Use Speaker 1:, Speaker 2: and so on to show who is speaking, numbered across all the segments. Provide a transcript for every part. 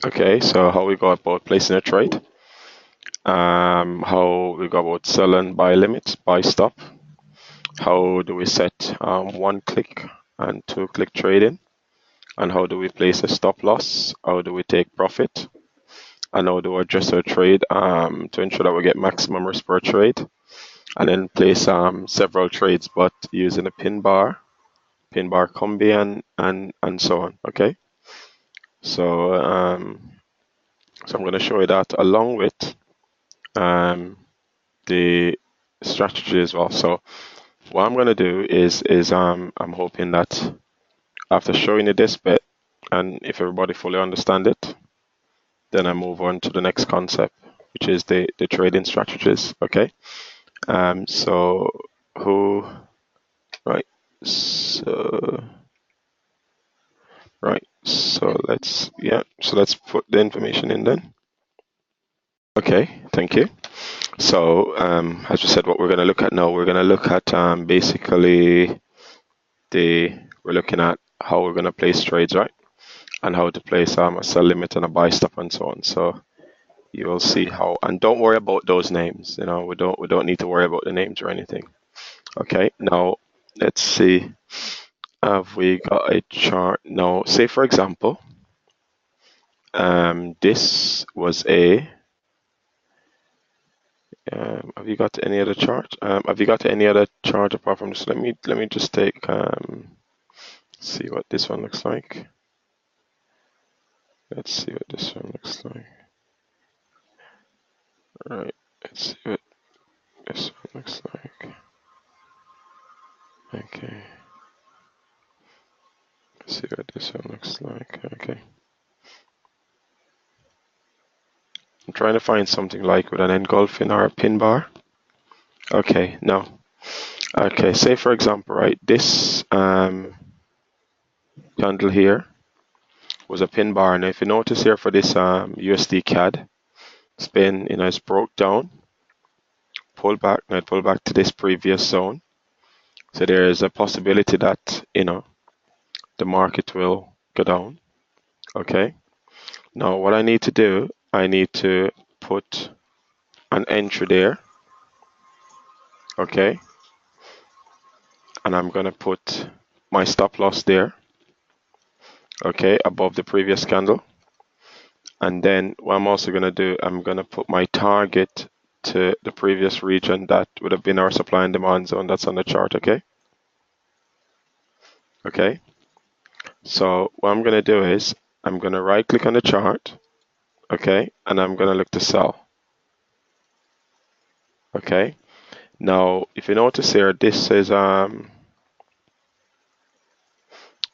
Speaker 1: Okay, so how we go about placing a trade, how we go about sell and buy limits, buy stop, how do we set one click and two click trading, and how do we place a stop loss, how do we take profit, and how do we adjust our trade to ensure that we get maximum risk per trade, and then place several trades but using a pin bar combi and so on. Okay, so so I'm going to show you that along with the strategy as well. So what I'm going to do is I'm hoping that after showing you this bit, and if everybody fully understand it, then I move on to the next concept, which is the trading strategies. Okay. So who right so so let's put the information in then. Okay, thank you. So as we said, what we're going to look at now, we're going to look at basically we're looking at how we're going to place trades, right? And how to place a sell limit and a buy stop and so on. So you will see how, and don't worry about those names. You know, we don't need to worry about the names or anything. Okay, now let's see. Have we got a chart? Now, say for example, this was a. Have you got any other chart? Have you got any other chart apart from this? Let me just take see what this one looks like. Let's see what this one looks like. All right, let's see what this one looks like. Okay. Let's see what this one looks like. Okay. I'm trying to find something like with an engulfing or a pin bar. Okay, no. Okay, say for example, right, this candle here was a pin bar, and if you notice here for this USD CAD, it's been, it's broke down, pulled back, now it pulled back to this previous zone. So there is a possibility that, the market will go down. Okay. Now what I need to do, I need to put an entry there. Okay. And I'm going to put my stop loss there. Okay, above the previous candle. And then what I'm also going to do, I'm going to put my target to the previous region that would have been our supply and demand zone that's on the chart. Okay. Okay. So what I'm going to do is I'm going to right click on the chart. Okay. And I'm going to look to sell. Okay. Now, if you notice here, this is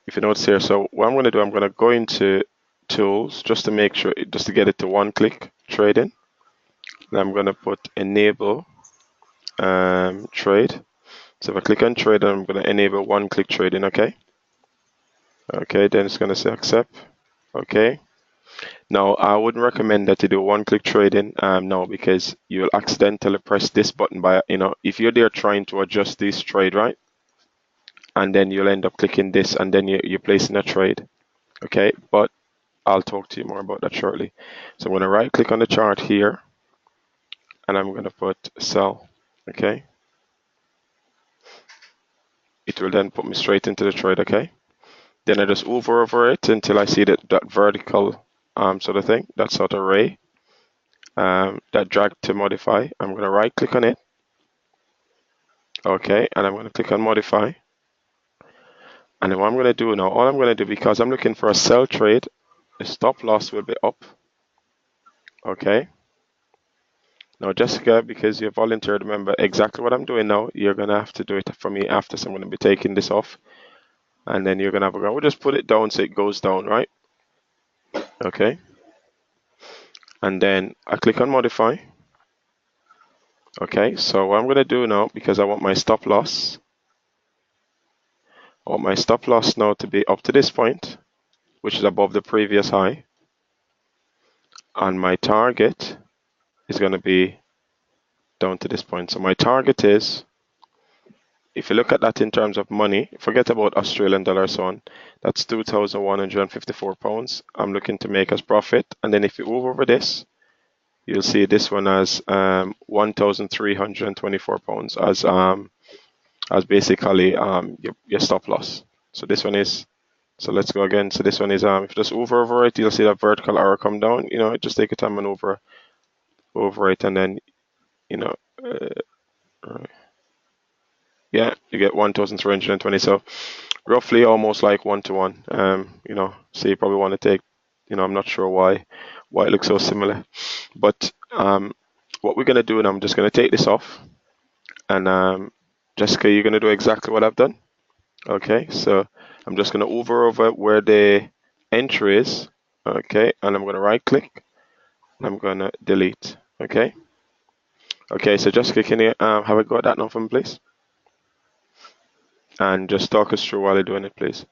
Speaker 1: if you notice here, so what I'm going to do, I'm going to go into tools just to make sure, just to get it to one click trading. And I'm going to put enable trade. So if I click on trade, I'm going to enable one click trading. Okay. Okay. Then it's going to say accept. Okay. Now I wouldn't recommend that you do one click trading now, because you'll accidentally press this button by, if you're there trying to adjust this trade, right? And then you'll end up clicking this and then you're placing a trade. Okay, but I'll talk to you more about that shortly. So I'm going to right click on the chart here and I'm going to put sell. Okay, it will then put me straight into the trade. Okay, then I just hover over it until I see that vertical sort of thing, that sort of ray, that drag to modify. I'm going to right click on it. Okay, and I'm going to click on modify. And then what I'm going to do now, all I'm going to do, because I'm looking for a sell trade, the stop loss will be up. Okay. Now, Jessica, because you volunteered, remember exactly what I'm doing now. You're going to have to do it for me after, so I'm going to be taking this off. And then you're going to have a go. We'll just put it down so it goes down, right? Okay. And then I click on modify. Okay, so what I'm going to do now, because I want my stop loss, now to be up to this point, which is above the previous high. And my target is going to be down to this point. So my target is if you look at that in terms of money, forget about Australian dollar so on. That's £2,154 I'm looking to make as profit. And then if you move over this, you'll see this one as £1,324 as basically your stop loss. So this one is, so let's go again. So this one is if you just over it, you'll see that vertical arrow come down. You know, just take your time and over it, and then you know, yeah, you get 1,320. So roughly almost like 1 to 1. You know, so you probably want to take, you know, I'm not sure why it looks so similar, but what we're gonna do, and I'm just gonna take this off, and Jessica, you're gonna do exactly what I've done. Okay, so I'm just gonna hover over where the entry is. Okay, and I'm gonna right click, and I'm gonna delete. Okay. Okay, so Jessica, can you have a go at that now for me, please? And just talk us through while you're doing it, please.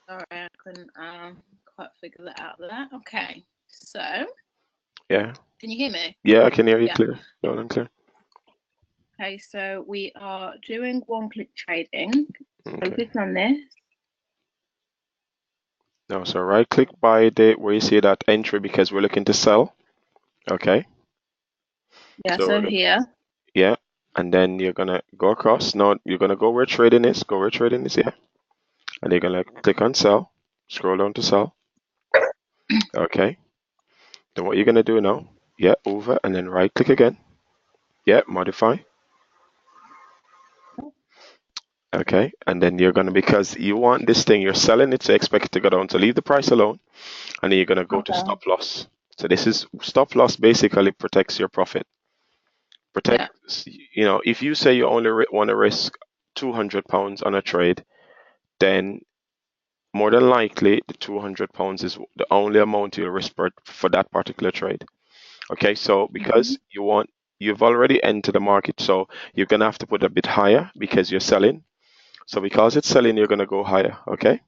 Speaker 2: Sorry, I couldn't quite figure that out there. Okay, so
Speaker 1: Yeah.
Speaker 2: can you hear me?
Speaker 1: Yeah, I can hear you
Speaker 2: Yeah.
Speaker 1: clear. Loud and clear.
Speaker 2: Okay, so we are doing one-click trading. So
Speaker 1: Okay.
Speaker 2: clicking on this.
Speaker 1: Now, so right click by the where you see that entry because we're looking to sell. Okay.
Speaker 2: Yeah,
Speaker 1: So
Speaker 2: so here.
Speaker 1: yeah, and then you're gonna go across. Now you're gonna go where trading is. Go where trading is. Yeah, and you're gonna click on sell. Scroll down to sell. Okay. Then what you're gonna do now? Yeah, over and then right click again. Yeah, modify. Okay, and then you're gonna, because you want this thing, you're selling it, so expect it to go down. So leave the price alone, and then you're gonna go to stop loss. So this is stop loss. Basically protects your profit. Protects, you know, if you say you only want to risk £200 on a trade, then more than likely the £200 is the only amount you'll risk for that particular trade. Okay, so because you've already entered the market, so you're gonna have to put a bit higher because you're selling. So because it's selling, you're gonna go higher. Okay.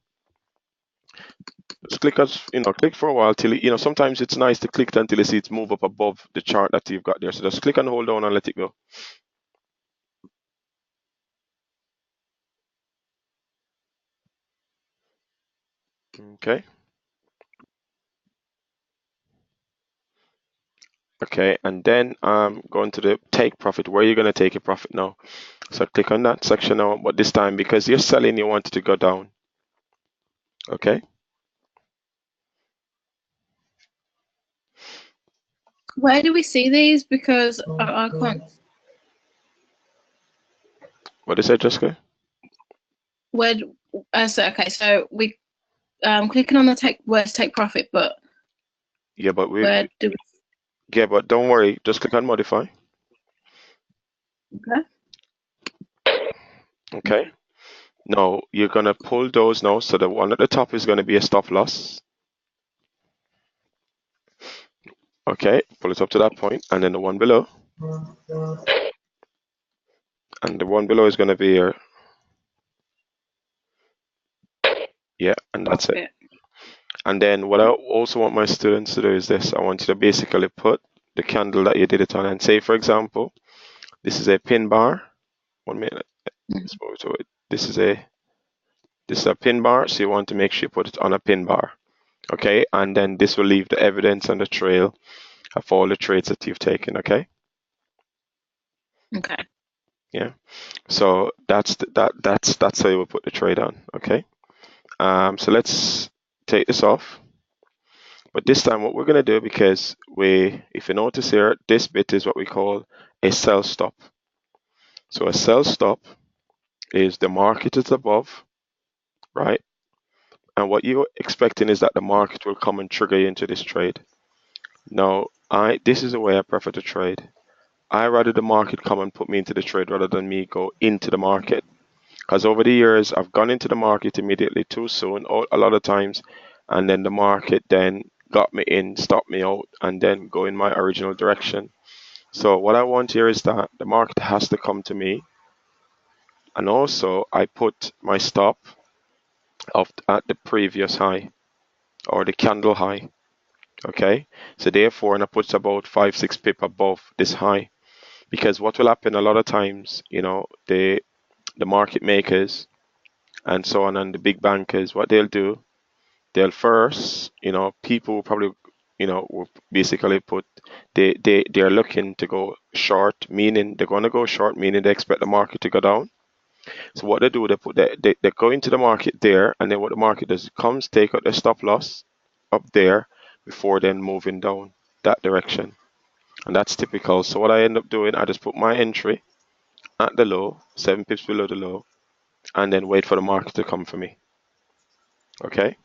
Speaker 1: Just click as click for a while till sometimes it's nice to click until you see it's move up above the chart that you've got there. So just click and hold down and let it go. Okay. Okay, and then going to the take profit. Where are you gonna take your profit now? So click on that section now, but this time because you're selling, you want it to go down. Okay.
Speaker 2: Where do we see these? Because I can't.
Speaker 1: What is that, Jessica?
Speaker 2: Where? So okay, so we clicking on the take profit, but
Speaker 1: Yeah, but
Speaker 2: where do we?
Speaker 1: yeah, but don't worry. Just click on modify.
Speaker 2: Okay.
Speaker 1: Okay. Now you're gonna pull those now. So the one at the top is gonna be a stop loss. Okay, pull it up to that point, and then the one below, and the one below is gonna be your and that's it. And then what I also want my students to do is this. I want you to basically put the candle that you did it on, and say, for example, this is a pin bar. 1 minute. Let's move to it. This is a pin bar, so you want to make sure you put it on a pin bar. Okay, and then this will leave the evidence and the trail of all the trades that you've taken. Okay.
Speaker 2: Okay.
Speaker 1: Yeah. So that's how you will put the trade on. Okay. So let's take this off. But this time what we're going to do, because if you notice here, this bit is what we call a sell stop. So a sell stop is the market is above, right? And what you're expecting is that the market will come and trigger you into this trade. Now, this is the way I prefer to trade. I rather the market come and put me into the trade rather than me go into the market. Because over the years, I've gone into the market immediately too soon, a lot of times, and then the market then got me in, stopped me out, and then go in my original direction. So what I want here is that the market has to come to me, and also I put my stop at the previous high or the candle high. Okay, so therefore, and I put about 5-6 pip above this high, because what will happen a lot of times, the market makers and so on, and the big bankers, what they'll do, they'll first, people will probably, will basically put, they're looking to go short, meaning they're going to go short, meaning they expect the market to go down. So what they do, they go into the market there, and then what the market does, it comes, take out the stop loss up there before then moving down that direction. And that's typical. So what I end up doing, I just put my entry at the low, 7 pips below the low, and then wait for the market to come for me. Okay.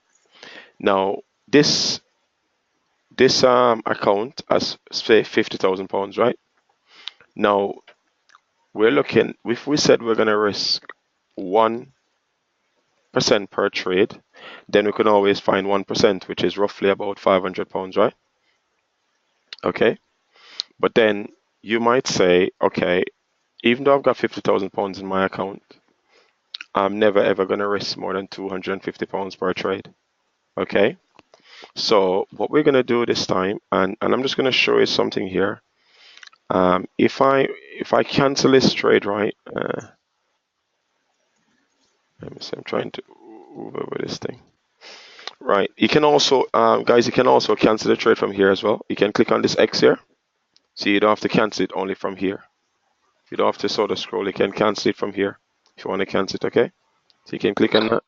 Speaker 1: Now this account has, say, £50,000, right? Now we're looking. If we said we're gonna risk 1% per trade, then we can always find 1%, which is roughly about £500, right? Okay. But then you might say, okay, even though I've got £50,000 in my account, I'm never ever gonna risk more than £250 per trade. Okay. So what we're gonna do this time, and I'm just gonna show you something here. If I cancel this trade, right? Let me see. I'm trying to move over this thing. Right. You can also, guys, you can also cancel the trade from here as well. You can click on this X here, so you don't have to cancel it only from here. You don't have to sort of scroll. You can cancel it from here if you want to cancel it. Okay. So you can click on that,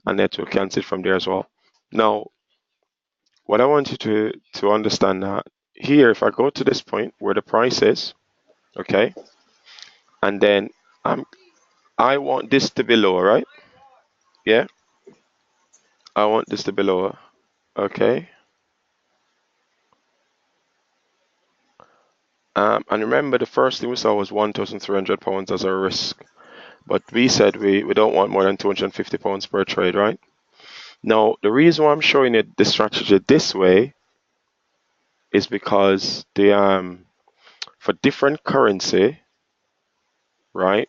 Speaker 1: and that will cancel it from there as well. Now, what I want you to understand that here, if I go to this point where the price is, okay, and then I want this to be lower, right? Yeah, I want this to be lower. Okay. And remember, the first thing we saw was £1,300 as a risk, but we said we don't want more than £250 per trade, right? Now, the reason why I'm showing it the strategy this way is because for different currency, right,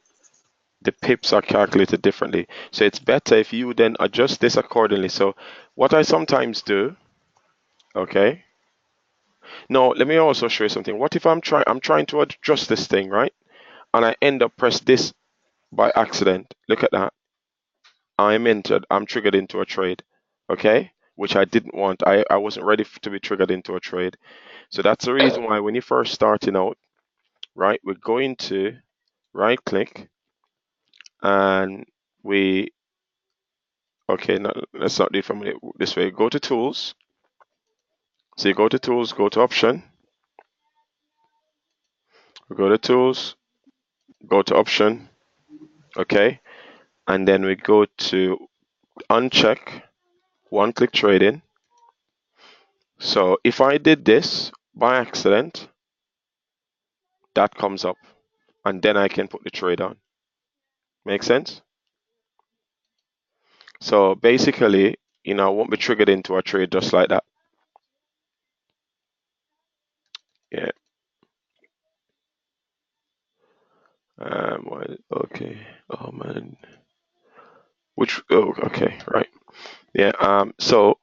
Speaker 1: the pips are calculated differently. So it's better if you then adjust this accordingly. So what I sometimes do, okay. Now let me also show you something. What if I'm trying to adjust this thing, right? And I end up press this by accident. Look at that. I'm triggered into a trade, okay? Which I didn't want. I wasn't ready to be triggered into a trade. So that's the reason why when you're first starting out, right, we're going to right click and okay, no, let's not do it from this way. Go to tools. So you go to tools, go to option, go to tools, go to option, okay? And then we go to uncheck one click trading. So if I did this by accident, that comes up, and then I can put the trade on. Make sense? So basically, I won't be triggered into a trade just like that. Yeah. Okay. Oh man. Okay, right. Yeah. So,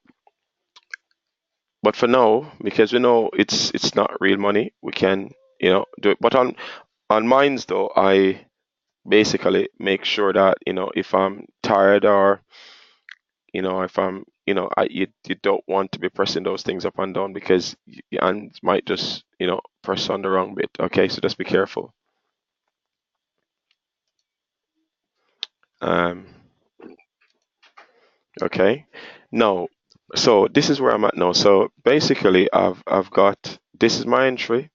Speaker 1: but for now, because we know it's not real money, we can, do it. But on mines though, I basically make sure that, if I'm tired or, if I'm, you don't want to be pressing those things up and down because your hands might just, press on the wrong bit. Okay, so just be careful. Um, okay. Now, so this is where I'm at now. So basically, I've got, this is my entry.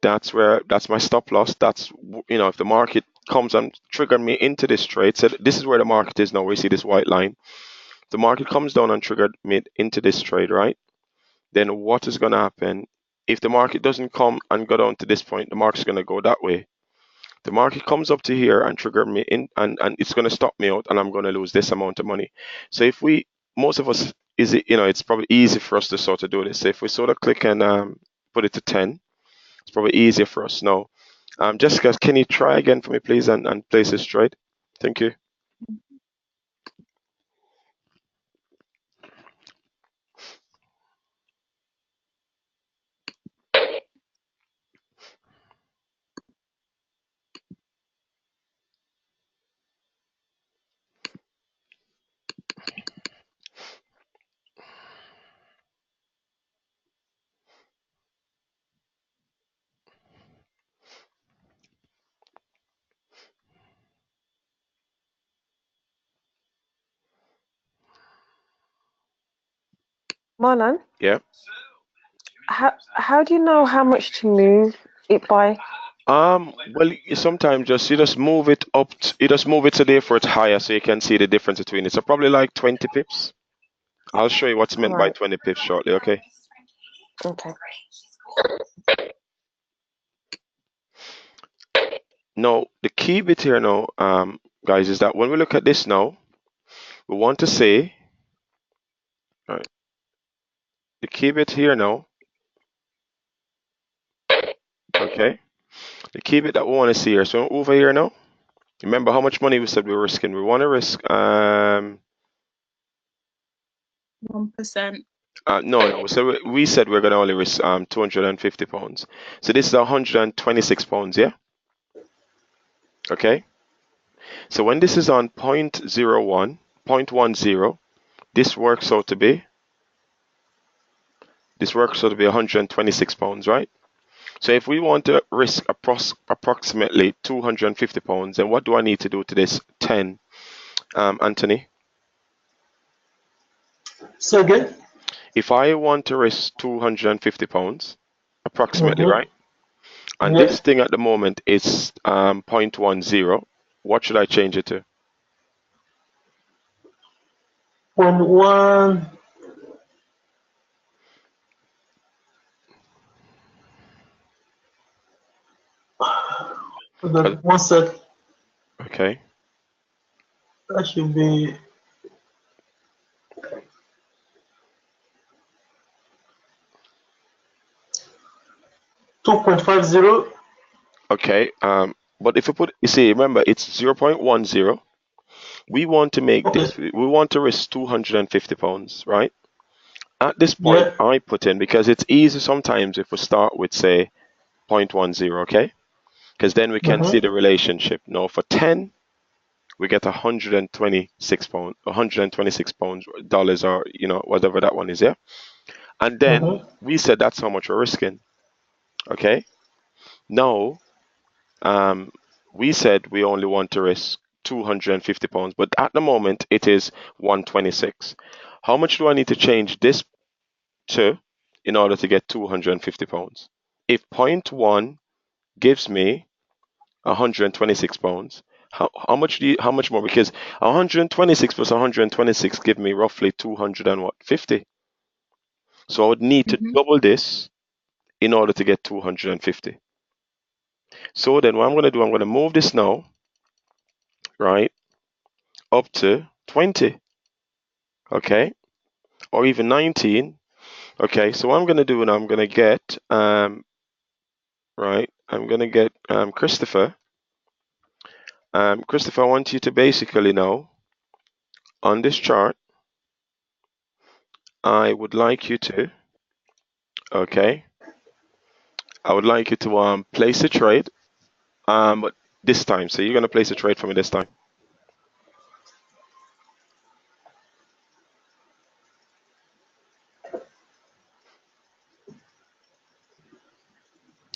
Speaker 1: That's my stop loss. That's, if the market comes and trigger me into this trade, so this is where the market is now. We see this white line. The market comes down and triggered me into this trade, right? Then what is going to happen? If the market doesn't come and go down to this point, the market's going to go that way. The market comes up to here and trigger me in, and it's going to stop me out, and I'm going to lose this amount of money. So most of us, is it, it's probably easy for us to sort of do this. So if we sort of click and put it to 10, it's probably easier for us now. Jessica, can you try again for me, please, and place it straight? Thank you.
Speaker 3: Marlon,
Speaker 1: Yeah.
Speaker 3: how do you know how much to move it by?
Speaker 1: Well, sometimes you just move it up. You just move it so therefore it's higher, so you can see the difference between it. So probably like 20 pips. I'll show you what's
Speaker 3: All
Speaker 1: meant by
Speaker 3: right.
Speaker 1: 20 pips shortly. Okay.
Speaker 3: Okay.
Speaker 1: Now the key bit here now, guys, is that when we look at this now, we want to say, right, the key bit here now. Okay. The key bit that we want to see here. So over here now. Remember how much money we said we were risking? We want to risk
Speaker 2: 1%.
Speaker 1: no. So we said we're gonna only risk 250 pounds. So this is 126 pounds, yeah? Okay. So when this is on 0.01, 0.10, this works out to be 126 pounds, right? So if we want to risk approximately 250 pounds, then what do I need to do to this 10, Anthony?
Speaker 4: So again?
Speaker 1: If I want to risk 250 pounds, approximately, right? And
Speaker 4: Yeah.
Speaker 1: this thing at the moment is 0.10. What should I change it to?
Speaker 4: 0.1. Hold on, 1 sec.
Speaker 1: Okay.
Speaker 4: That should be 2.50.
Speaker 1: Okay. But if you put, you see, remember, it's 0.10. We want to make
Speaker 4: Okay.
Speaker 1: this, we want to risk 250 pounds, right? At this point,
Speaker 4: Yeah.
Speaker 1: I put in, because it's easy sometimes if we start with, say, 0.10, okay? Because then we can see the relationship. Now, for 10, we get 126 pounds, 126 pounds, dollars, or, whatever that one is, yeah? And then we said that's how much we're risking, okay? Now, we said we only want to risk 250 pounds, but at the moment it is 126. How much do I need to change this to in order to get 250 pounds? If point one gives me 126 pounds, how much more? Because 126 plus 126 give me roughly 250. So I would need to double this in order to get 250. So then what I'm going to do, I'm going to move this now, right, up to 20, okay, or even 19. Okay, so what I'm going to do now, I'm going to get, right, I'm going to get Christopher. Christopher, I want you to basically now, on this chart, I would like you to, okay, I would like you to place a trade, but this time. So you're going to place a trade for me this time.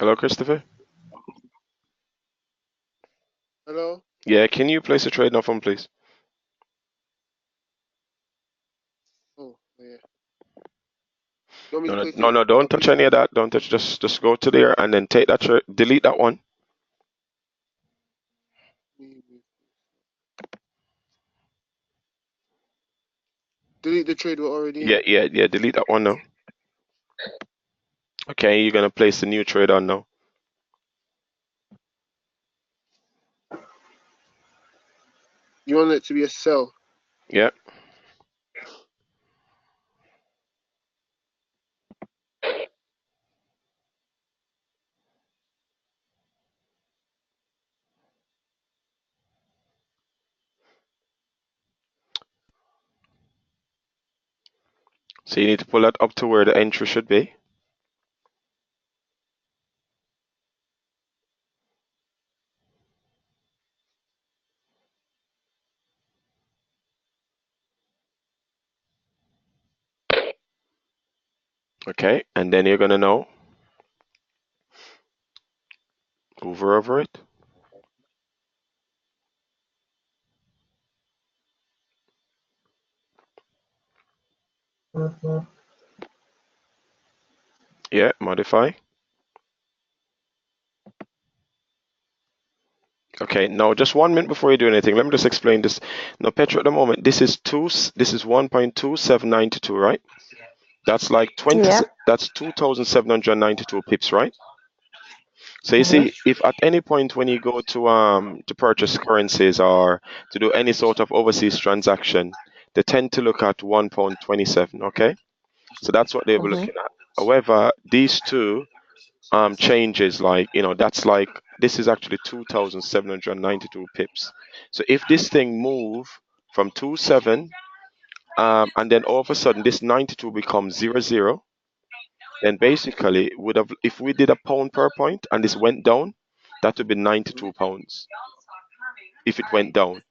Speaker 1: Hello, Christopher?
Speaker 5: Hello?
Speaker 1: Yeah, can you place a trade now for me, please?
Speaker 5: Oh, yeah. You want me
Speaker 1: No,
Speaker 5: to
Speaker 1: no,
Speaker 5: place
Speaker 1: no,
Speaker 5: it?
Speaker 1: no, don't touch any of that. Don't touch, just go to there and then take that trade, delete that one.
Speaker 5: Delete the trade we're already in.
Speaker 1: Yeah, delete that one now. Okay, you're going to place the new trade on now.
Speaker 5: You want it to be a sell.
Speaker 1: Yeah. So you need to pull that up to where the entry should be. Okay, and then you're gonna know, hover over it. Yeah, modify. Okay, now just 1 minute before you do anything, let me just explain this. Now, Petra, at the moment, this is 1.2792, right? That's like 20,
Speaker 3: Yeah.
Speaker 1: that's 2,792 pips, right? So you
Speaker 3: Mhm.
Speaker 1: see, if at any point when you go to purchase currencies or to do any sort of overseas transaction, they tend to look at £1.27, okay? So that's what they were
Speaker 3: Mhm.
Speaker 1: looking at. However, these two changes, like, that's like, this is actually 2,792 pips. So if this thing move from 27 and then all of a sudden this 92 becomes 00, then basically would have, if we did a pound per point and this went down, that would be £92 if it went down,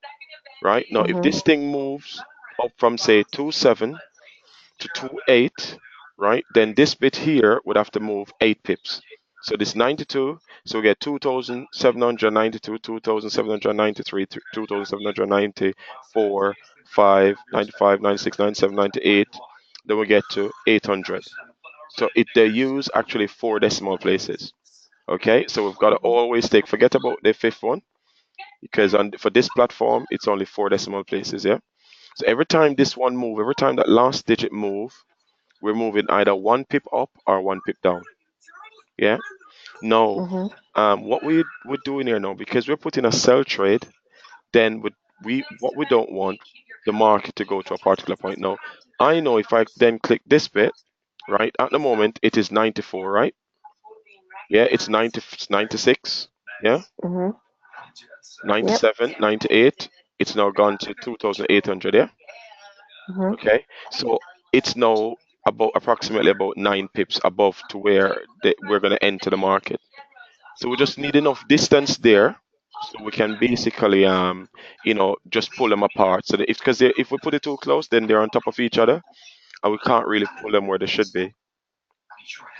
Speaker 1: right? Now if
Speaker 3: Mhm.
Speaker 1: this thing moves up from say 27 to 28, right, then this bit here would have to move 8 pips. So this 92, so we get 2,792, 2,793, 2,794, 5, 95, 96, 97, 98. Then we get to 800. So they use actually 4 decimal places. Okay, so we've got to always forget about the fifth one, because for this platform, it's only 4 decimal places, yeah? So every time this one move, every time that last digit move, we're moving either 1 pip up or 1 pip down. Yeah. Now,
Speaker 3: Mhm.
Speaker 1: what we're doing here now, because we're putting a sell trade, then what we don't want the market to go to a particular point. Now, I know if I then click this bit, right? At the moment, it is 94, right? Yeah, it's 90, 96. Yeah,
Speaker 3: Mhm. Yep.
Speaker 1: 97, 98. It's now gone to 2,800. Yeah.
Speaker 3: Mhm.
Speaker 1: Okay, so it's now approximately about 9 pips above to where we're going to enter the market. So we just need enough distance there, so we can basically just pull them apart. So that if we put it too close, then they're on top of each other, and we can't really pull them where they should be.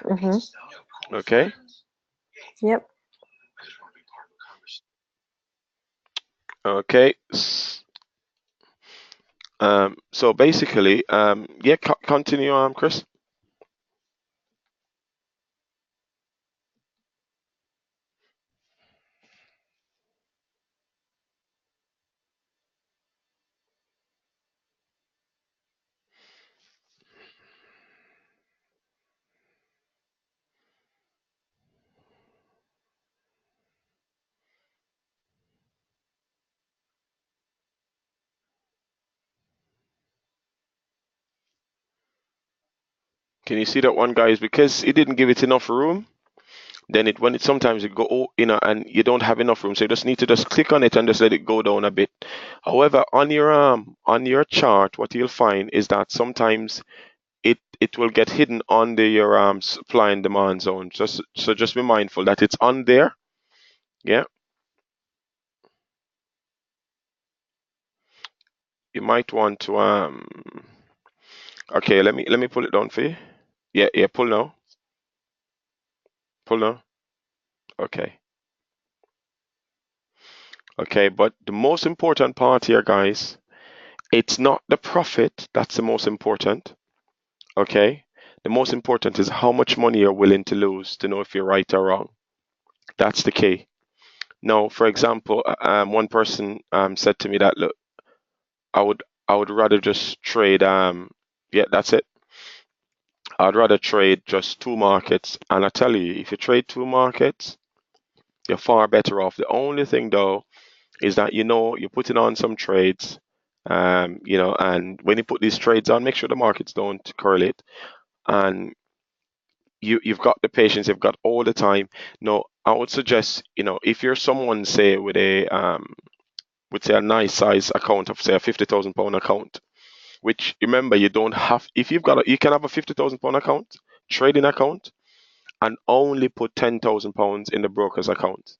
Speaker 3: Mhm.
Speaker 1: Okay.
Speaker 3: Yep.
Speaker 1: Okay. So basically, yeah, continue, Chris. Can you see that one, guys? Because it didn't give it enough room. Then when it sometimes it go, and you don't have enough room, so you just need to just click on it and just let it go down a bit. However, on your chart, what you'll find is that sometimes it will get hidden under your supply and demand zone. Just be mindful that it's on there. Yeah, you might want to okay, let me pull it down for you. Yeah, pull now. Pull now. Okay. Okay, but the most important part here, guys, it's not the profit that's the most important. Okay? The most important is how much money you're willing to lose to know if you're right or wrong. That's the key. Now, for example, one person said to me that, look, I would rather just trade yeah, that's it. I'd rather trade just 2 markets. And I tell you, if you trade 2 markets, you're far better off. The only thing though is that you're putting on some trades, and when you put these trades on, make sure the markets don't correlate. And you've got the patience, you've got all the time. No, I would suggest, if you're someone, say, with a nice size account of, say, a £50,000 account, which remember you don't have. If you've got, you can have a £50,000 account, trading account, and only put £10,000 in the broker's account.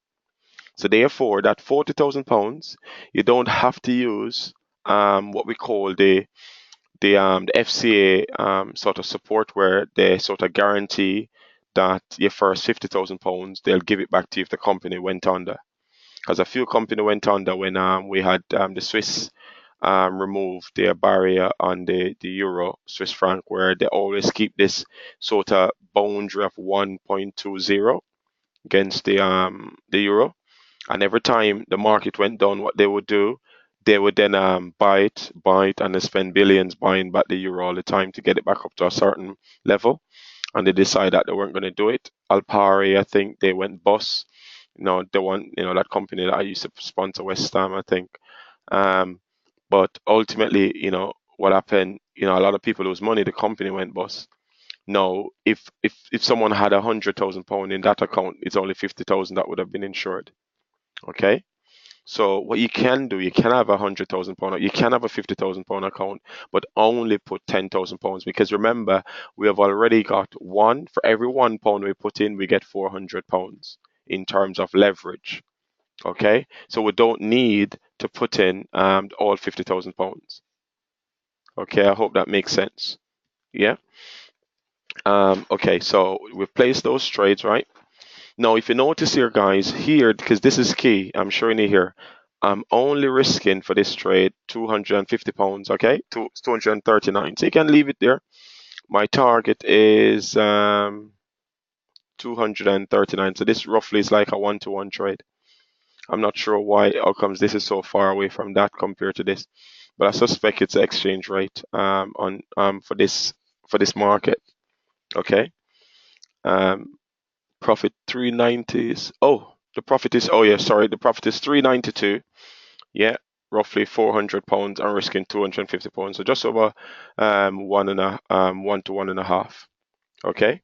Speaker 1: So therefore, that £40,000, you don't have to use what we call the FCA sort of support, where they sort of guarantee that your first £50,000 they'll give it back to you if the company went under. Because a few companies went under when we had the Swiss remove their barrier on the euro Swiss franc, where they always keep this sort of boundary of 1.20 against the euro. And every time the market went down, what they would do, they would then buy it, and they spend billions buying back the euro all the time to get it back up to a certain level. And they decided that they weren't going to do it. Alpari, I think, they went bust. The one, that company that I used to sponsor, West Ham, I think. But ultimately, what happened, a lot of people lose money. The company went bust. Now, if someone had £100,000 in that account, it's only 50,000 that would have been insured. Okay, so what you can do, you can have £100,000, you can have a £50,000 account, but only put £10,000, because remember, we have already got for every £1 we put in, we get £400 in terms of leverage. Okay, so we don't need to put in all £50,000. Okay, I hope that makes sense. Yeah. Okay, so we've placed those trades, right? Now, if you notice here, guys, here, because this is key, I'm showing you here, I'm only risking for this trade £250, okay? 239. So you can leave it there. My target is 239. So this roughly is like a 1-to-1 trade. I'm not sure how comes this is so far away from that compared to this, but I suspect it's the exchange rate for this market. Okay. Profit 390 is, the profit is, the profit is 392. Yeah, roughly £400. I'm risking £250, so just over 1 to 1.5. Okay,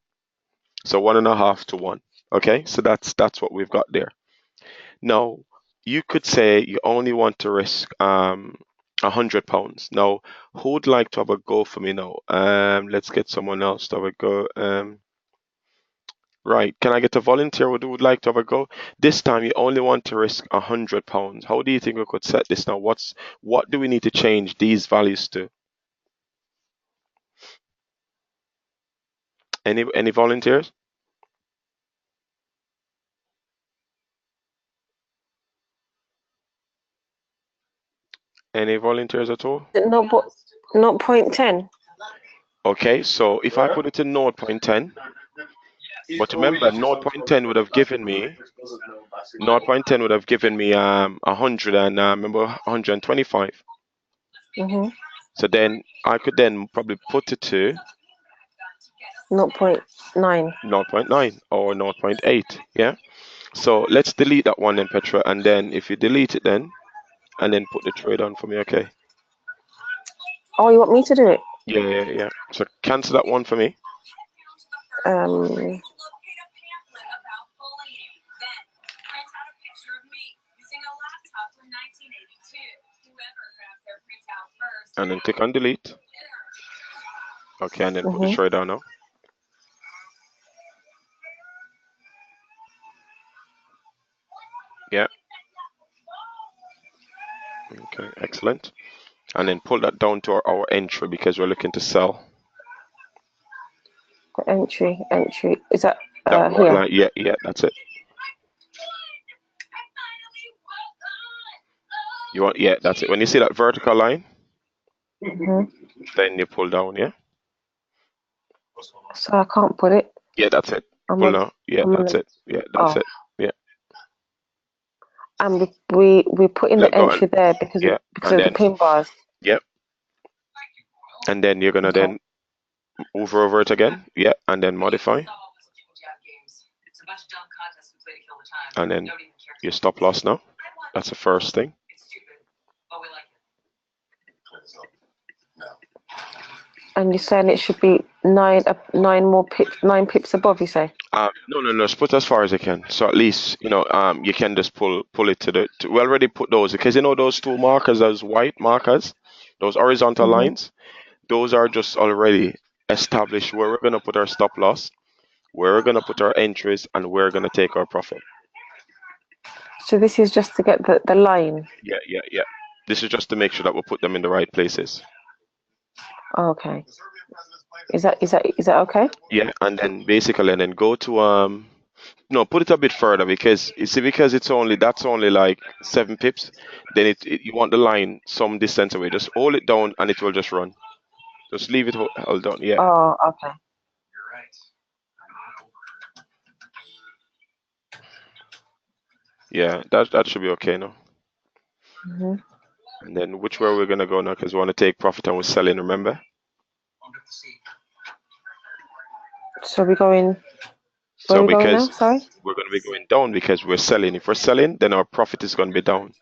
Speaker 1: so 1.5 to 1. Okay, so that's what we've got there. Now, you could say you only want to risk £100. Now, who would like to have a go for me now? Let's get someone else to have a go. Right, can I get a volunteer who would like to have a go? This time you only want to risk £100. How do you think we could set this now? What do we need to change these values to? Any volunteers? Any volunteers at all?
Speaker 3: Not 0.10.
Speaker 1: Okay, so if I put it in 0.10, but remember 0.10 would have given me 100 and remember 125.
Speaker 3: Mm-hmm.
Speaker 1: So then I could then probably put it to
Speaker 3: 0.9.
Speaker 1: 0.9 or 0.8. Yeah. So let's delete that one then, Petra, and then if you delete it then, and then put the trade on for me, okay?
Speaker 3: Oh, you want me to do it?
Speaker 1: Yeah. So cancel that one for me. And then click on delete. Okay, and then put the trade on now. Yeah. Okay, excellent. And then pull that down to our entry, because we're looking to sell.
Speaker 3: Entry. Is that
Speaker 1: that
Speaker 3: here?
Speaker 1: line? Yeah, that's it. That's it. When you see that vertical line, then you pull down, yeah?
Speaker 3: So I can't put it?
Speaker 1: Yeah, that's it. Pull down. Yeah, that's it. Yeah, that's it. Yeah.
Speaker 3: And we put in the entry there because of the pin bars.
Speaker 1: Yep. And then you're gonna then hover over it again. Yeah, and then modify. And then your stop loss now. That's the first thing.
Speaker 3: And you're saying it should be 9 pips above, you say?
Speaker 1: No. Just put as far as you can. So at least you can just pull it to we already put those, because those two markers, those white markers, Those horizontal
Speaker 3: Mhm.
Speaker 1: lines, those are just already established where we're going to put our stop loss, where we're going to put our entries, and where we're going to take our profit.
Speaker 3: So this is just to get the line.
Speaker 1: Yeah. This is just to make sure that we put them in the right places.
Speaker 3: Oh, okay. Is that okay?
Speaker 1: Yeah, and then basically, and then go to no, put it a bit further, because you see, because that's only like 7 pips. Then you want the line some distance away. Just hold it down and it will just run. Just leave it held down. Yeah,
Speaker 3: Oh, okay.
Speaker 1: yeah, that should be okay now.
Speaker 3: Mhm.
Speaker 1: And then which way we're gonna go now? Because we want to take profit and we're selling. Remember?
Speaker 3: So we're going. Where
Speaker 1: So
Speaker 3: are we going now?
Speaker 1: because
Speaker 3: Sorry.
Speaker 1: we're gonna be going down because we're selling. If we're selling, then our profit is gonna be down.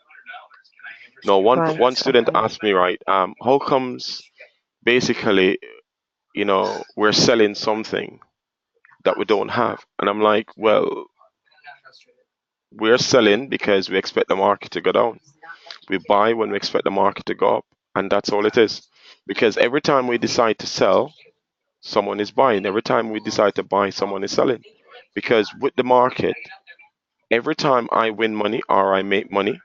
Speaker 1: Now,
Speaker 3: Right.
Speaker 1: one student
Speaker 3: Okay.
Speaker 1: asked me, right, how comes basically, we're selling something that we don't have? And I'm like, well, we're selling because we expect the market to go down. We buy when we expect the market to go up, and that's all it is. Because every time we decide to sell, someone is buying. Every time we decide to buy, someone is selling. Because with the market, every time I win money or I make money,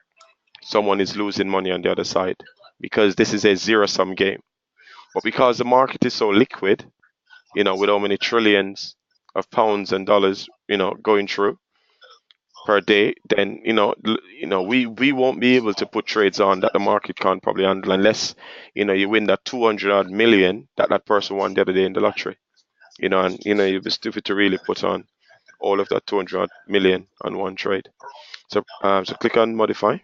Speaker 1: someone is losing money on the other side. Because this is a zero-sum game. But because the market is so liquid, with how many trillions of pounds and dollars, going through per day, then we won't be able to put trades on that the market can't probably handle, unless you win that 200 odd million that person won the other day in the lottery, and you'd be stupid to really put on all of that 200 odd million on one trade. So click on modify.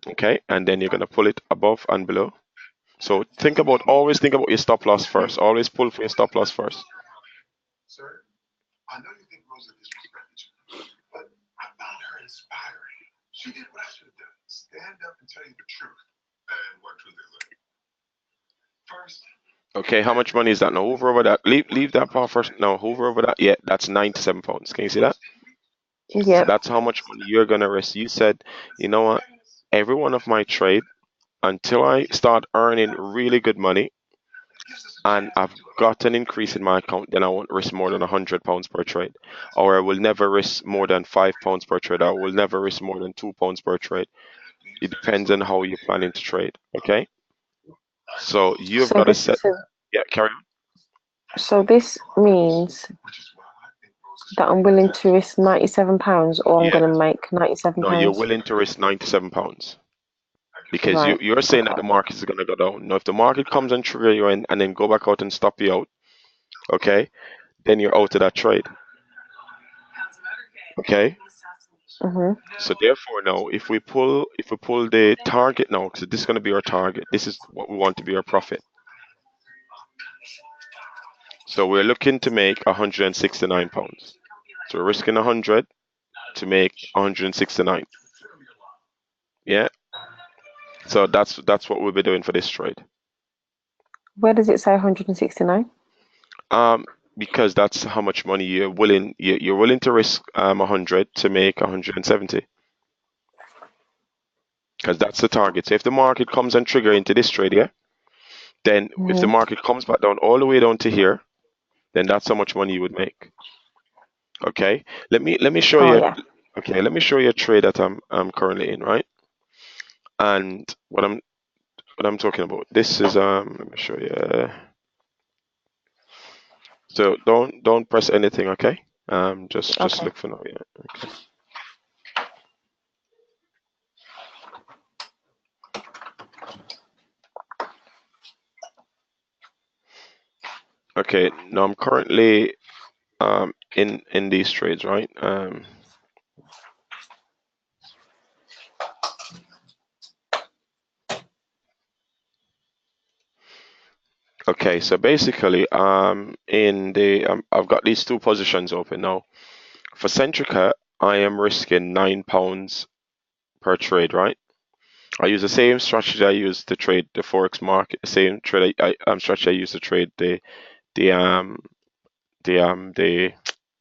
Speaker 1: Okay, and then you're gonna pull it above and below. So always think about your stop loss first. Always pull for your stop loss first. Okay, how much money is that? Now hover over that. Leave that part first. Now hover over that. Yeah, that's £97. Can you see that? So
Speaker 3: Yeah.
Speaker 1: that's how much money you're gonna risk. You said, you know what? Every one of my trade, until I start earning really good money and I've got an increase in my account, then I won't risk more than £100 per trade, or I will never risk more than £5 per trade. I will never risk more than £2 per trade. It depends on how you're planning to trade. Okay, so you've
Speaker 3: So
Speaker 1: got to
Speaker 3: this.
Speaker 1: set. Yeah, carry on.
Speaker 3: So this means that I'm willing to risk £97, or I'm
Speaker 1: Yeah,
Speaker 3: going to make
Speaker 1: no, you're
Speaker 3: £97.
Speaker 1: willing to risk £97 because
Speaker 3: Right.
Speaker 1: you're saying that
Speaker 3: Okay.
Speaker 1: the market is going to go down. Now, if the market comes and trigger you in and then go back out and stop you out, okay, then you're out of that trade. Okay.
Speaker 3: Mhm.
Speaker 1: So therefore, now, if we pull the target now, because this is going to be our target, this is what we want to be our profit. So we're looking to make £169. So we're risking 100 to make 169. Yeah. So that's what we'll be doing for this trade.
Speaker 3: Where does it say 169?
Speaker 1: Because that's how much money you're willing to risk 100 to make 170. Because that's the target. So if the market comes and trigger into this trade, yeah, then if the
Speaker 3: Mhm.
Speaker 1: market comes back down all the way down to here, then that's how much money you would make. Okay. Let me show
Speaker 3: Oh
Speaker 1: you.
Speaker 3: yeah.
Speaker 1: Okay, let me show you a trade that I'm currently in, right? And what I'm talking about. This is let me show you. So don't press anything, okay? Just
Speaker 3: Okay.
Speaker 1: look for now, yeah. Okay. Okay, now I'm currently in these trades, right? Okay, so basically I've got these two positions open now. For Centrica, I am risking £9 per trade, right? I use the same strategy I use to trade the forex market, the same trade strategy I use to trade the um the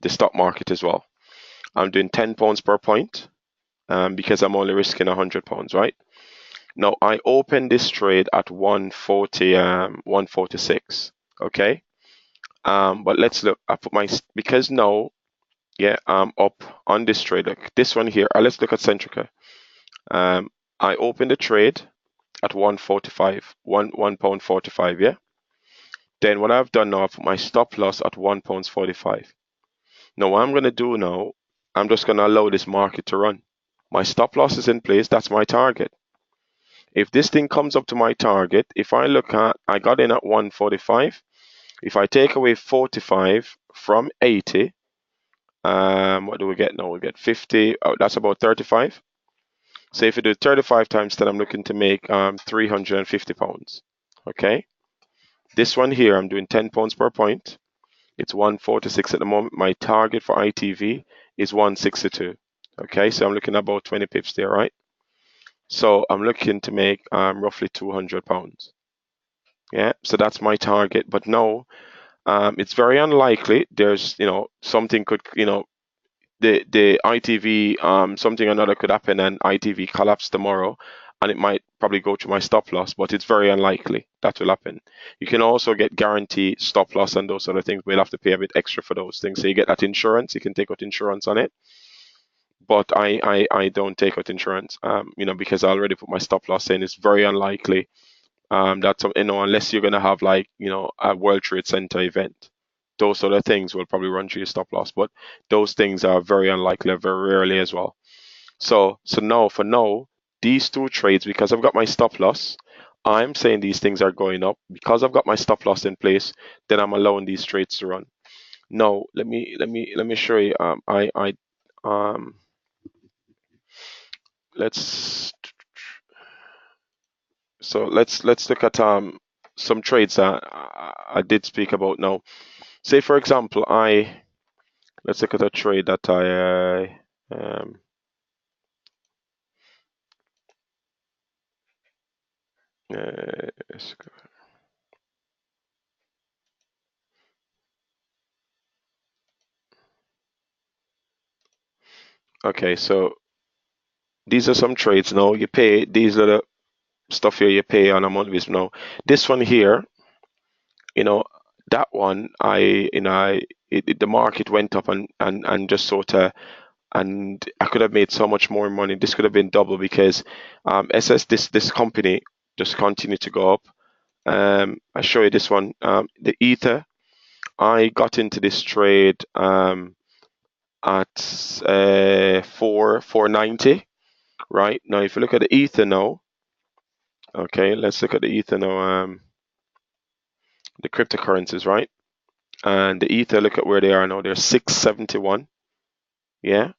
Speaker 1: stock market as well. I'm doing £10 per point, because I'm only risking £100, right? Now I opened this trade at 140, 146. Okay. But let's look. I put my because now, yeah, I'm up on this trade. Look, this one here. Let's look at Centrica. I opened the trade at 145, one pound 45. Yeah. Then what I've done now, I put my stop loss at 1 pound 45. Now what I'm gonna do now, I'm just gonna allow this market to run. My stop loss is in place. That's my target. If this thing comes up to my target, if I look at, I got in at 145. If I take away 45 from 80, what do we get now? We get 50. Oh, that's about 35. So if you do 35 times 10, I'm looking to make 350 pounds. Okay. This one here, I'm doing 10 pounds per point. It's 146 at the moment. My target for ITV is 162. Okay, so I'm looking at about 20 pips there, right? So I'm looking to make roughly 200 pounds. Yeah, so that's my target. But no, it's very unlikely. There's, something could, the ITV, something or another could happen and ITV collapse tomorrow, and it might probably go to my stop loss, but it's very unlikely that will happen. You can also get guarantee stop loss and those sort of things. We'll have to pay a bit extra for those things. So you get that insurance. You can take out insurance on it. But I don't take out insurance, because I already put my stop loss in. It's very unlikely that unless you're gonna have like a World Trade Center event, those sort of things will probably run through your stop loss. But those things are very unlikely, very rarely as well. So now for now, these two trades, because I've got my stop loss, I'm saying these things are going up because I've got my stop loss in place. Then I'm allowing these trades to run. Now let me show you. Let's look at some trades that I did speak about now. Say for example, let's look at a trade that I okay, so these are some trades now. You pay these are the stuff here you pay on a monthly basis now. This one here, that one the market went up and just sort of, and I could have made so much more money. This could have been double because this company just continued to go up. I show you this one. The Ether, I got into this trade at 490. Right now, if you look at the Ether now, okay, let's look at the Ether now. The cryptocurrencies, right? And the Ether, look at where they are now. They're 671. Yeah,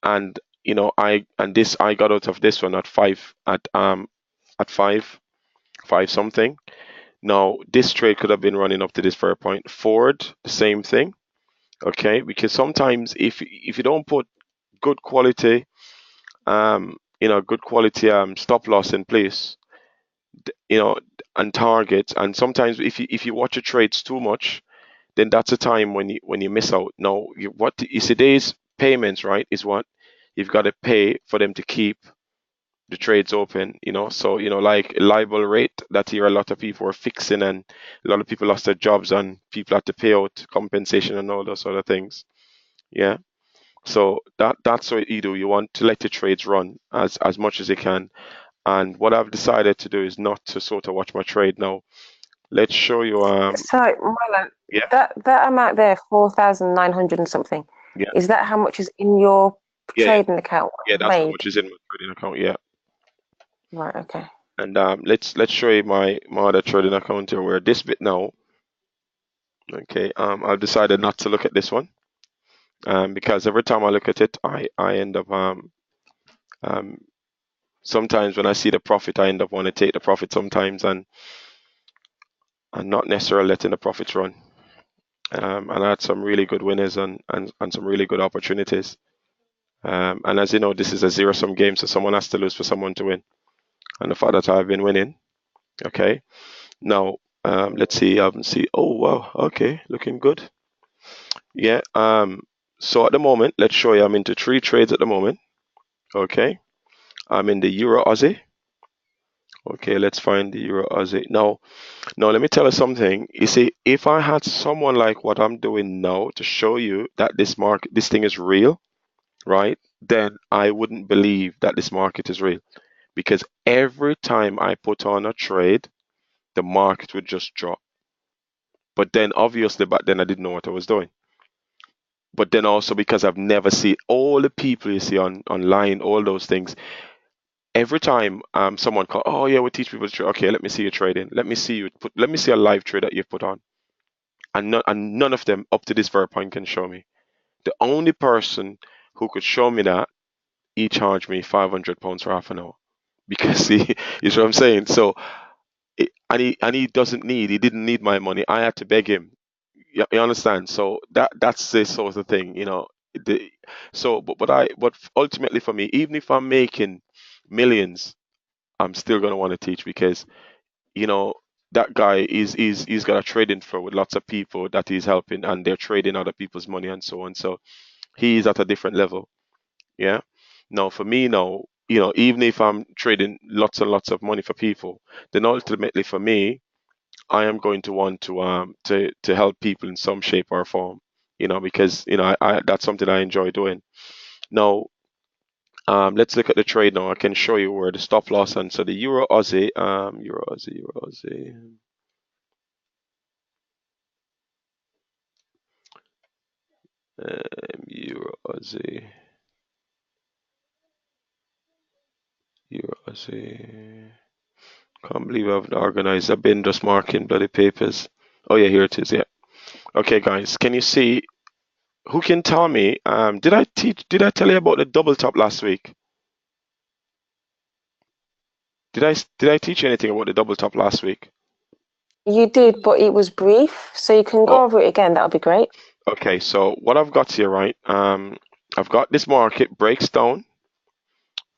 Speaker 1: and I got out of this one at five something. Now this trade could have been running up to this fair point. Ford, the same thing. Okay, because sometimes if you don't put good quality stop loss in place, and targets, and sometimes if you watch your trades too much, then that's a time when you miss out. Now, what is today's payments, right? Is what you've got to pay for them to keep the trades open. So like liable rate that here a lot of people are fixing, and a lot of people lost their jobs, and people had to pay out compensation and all those sort of things. Yeah. So that's what you do. You want to let your trades run as much as you can. And what I've decided to do is not to sort of watch my trade now. Let's show you.
Speaker 3: So, Marlon,
Speaker 1: Yeah.
Speaker 3: that amount there, 4,900 and something.
Speaker 1: Yeah.
Speaker 3: Is that how much is in your trading account?
Speaker 1: Yeah, that's how much is in my trading account. Yeah.
Speaker 3: Right. Okay.
Speaker 1: And let's show you my other trading account here, where this bit now. Okay. I've decided not to look at this one. Because every time I look at it, I end up sometimes when I see the profit, I end up want to take the profit sometimes, and not necessarily letting the profits run. And I had some really good winners and some really good opportunities. And as you know, this is a zero-sum game, so someone has to lose for someone to win. And the fact that I've been winning, okay. Now, let's see. Oh wow, okay, looking good. Yeah. So at the moment, let's show you. I'm into 3 trades at the moment. Okay. I'm in the Euro Aussie. Okay, let's find the Euro Aussie. Now, let me tell you something. You see, if I had someone like what I'm doing now to show you that this thing is real, right? Then I wouldn't believe that this market is real because every time I put on a trade, the market would just drop. But then obviously back then I didn't know what I was doing. But then also because I've never seen all the people you see online, all those things. Every time someone call, oh yeah, we teach people to trade. Okay, let me see you trading. Let me see a live trade that you've put on. And none of them up to this very point can show me. The only person who could show me that he charged me £500 for half an hour because he, you know what I'm saying. So he didn't need my money. I had to beg him. You understand? So that's the sort of thing, you know. The, but ultimately for me, even if I'm making millions, I'm still gonna want to teach because you know that guy he's got a trading floor with lots of people that he's helping and they're trading other people's money and so on. So he's at a different level. Yeah. Now for me now, you know, even if I'm trading lots and lots of money for people, then ultimately for me, I am going to want to help people in some shape or form, you know, because you know I that's something I enjoy doing. Now, let's look at the trade now. I can show you where the stop loss and so the Euro Aussie, Euro Aussie, Euro Aussie, Euro Aussie. Can't believe I've organized. I've been just marking bloody papers. Oh yeah, here it is. Yeah. Okay, guys, can you see? Who can tell me? Did I tell you about the double top last week? Did I teach you anything about the double top last week?
Speaker 3: You did, but it was brief, so you can
Speaker 1: Oh,
Speaker 3: go over it again. That'll be great.
Speaker 1: okay. So what I've got here, right? I've got this market breaks down,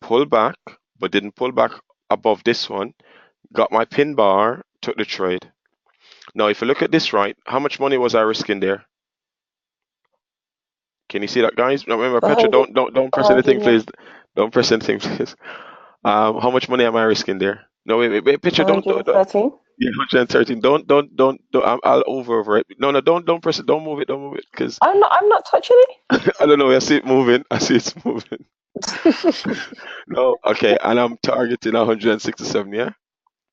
Speaker 1: pull back, but didn't pull back above this one. Got my pin bar, took the trade. Now, if you look at this, right, how much money was I risking there? Can you see that, guys? Now, remember,
Speaker 3: A
Speaker 1: Petra,
Speaker 3: hundred,
Speaker 1: don't
Speaker 3: a
Speaker 1: press
Speaker 3: hundred,
Speaker 1: anything,
Speaker 3: yeah,
Speaker 1: please. Don't press anything, please. How much money am I risking there? No, wait, Petra, don't.
Speaker 3: 113.
Speaker 1: Yeah, 113. Don't. I'll over it. No, don't press it. Don't move it. Don't move it, because
Speaker 3: I'm not touching
Speaker 1: I don't know. I see it moving. I see it's moving.
Speaker 3: it.
Speaker 1: No, okay, and I'm targeting 167. Yeah,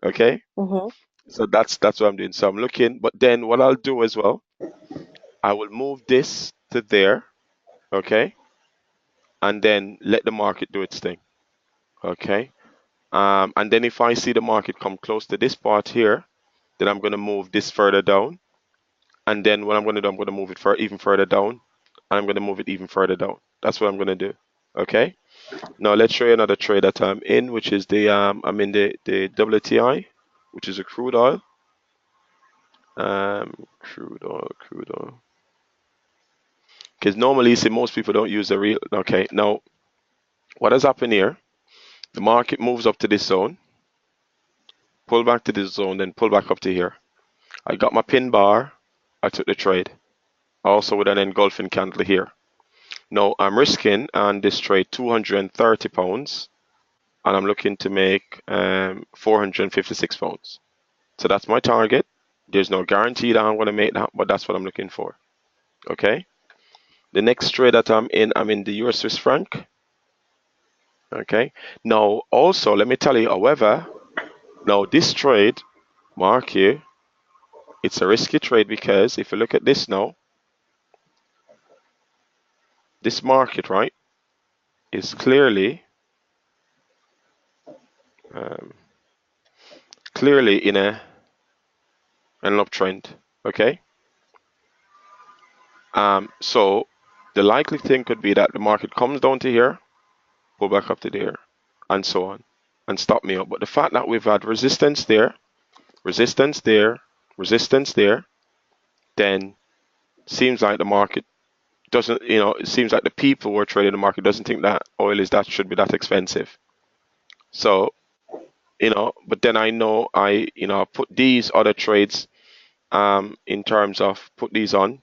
Speaker 1: okay.
Speaker 3: hmm
Speaker 1: So that's what I'm doing. So I'm looking, but then what I'll do as well, I will move this to there, okay, and then let the market do its thing, okay. And then if I see the market come close to this part here, then I'm gonna move this further down, and then what I'm gonna do, I'm gonna move it even further down, and I'm gonna move it even further down. That's what I'm gonna do, okay. Now let's show you another trade that I'm in, which is I'm in the WTI, which is a crude oil. Crude oil. Because normally, you see, most people don't use the real. Okay, now what has happened here? The market moves up to this zone, pull back to this zone, then pull back up to here. I got my pin bar. I took the trade. Also with an engulfing candle here. Now I'm risking on this trade £230, and I'm looking to make £456. So that's my target. There's no guarantee that I'm going to make that, but that's what I'm looking for. Okay. The next trade that I'm in the US Swiss franc. Okay. Now, also, let me tell you, however, now this trade, mark here, it's a risky trade because if you look at this now, this market, right, is clearly, um, clearly in an uptrend. Okay. So the likely thing could be that the market comes down to here, pull back up to there, and so on, and stop me up. But the fact that we've had resistance there, resistance there, resistance there, then seems like the market doesn't, you know, it seems like the people who are trading the market doesn't think that oil is that should be that expensive. So, you know, but then I know I put these other trades in terms of put these on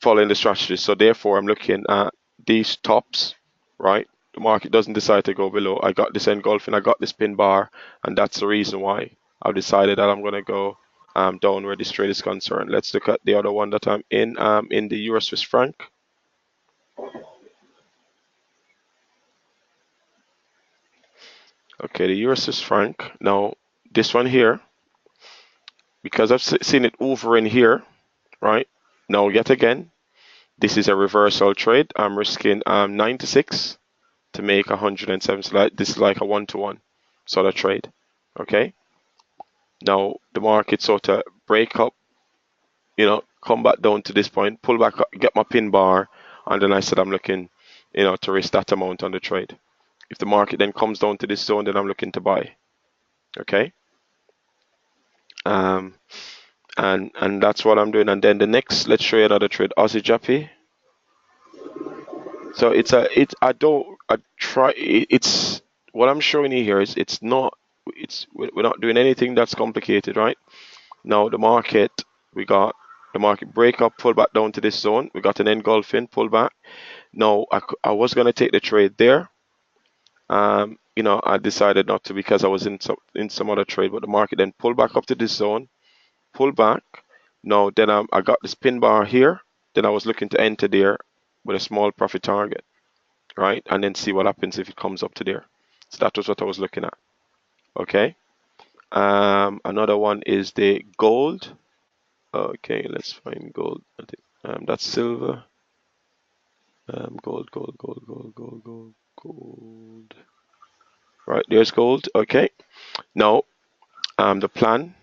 Speaker 1: following the strategy. So therefore I'm looking at these tops, right? the market doesn't decide to go below, I got this engulfing, I got this pin bar, and that's the reason why I've decided that I'm going to go down where this trade is concerned. Let's look at the other one that I'm in the Euro Swiss franc. Okay, the Euro Swiss franc. Now, this one here, because I've seen it over in here, right? Now, yet again, this is a reversal trade. I'm risking 96 to make 107. So this is like a 1-to-1 sort of trade. Okay. Now the market sort of break up, come back down to this point, pull back up, get my pin bar, and then I said I'm looking, to risk that amount on the trade. If the market then comes down to this zone, then I'm looking to buy. Okay. And that's what I'm doing. And then the next, let's show you another trade, Aussie Jappy. So it's what I'm showing you here is we're not doing anything that's complicated, right? Now we got the market break up, pull back down to this zone. We got an engulfing, pull back. Now I was gonna take the trade there. I decided not to because I was in some other trade, but the market then pulled back up to this zone, pull back. Now then I got this pin bar here. Then I was looking to enter there with a small profit target, right? And then see what happens if it comes up to there. So that was what I was looking at. Okay. Another one is the gold. Okay, let's find gold. I think that's silver. Gold. Right, there's gold. Okay. Now, the plan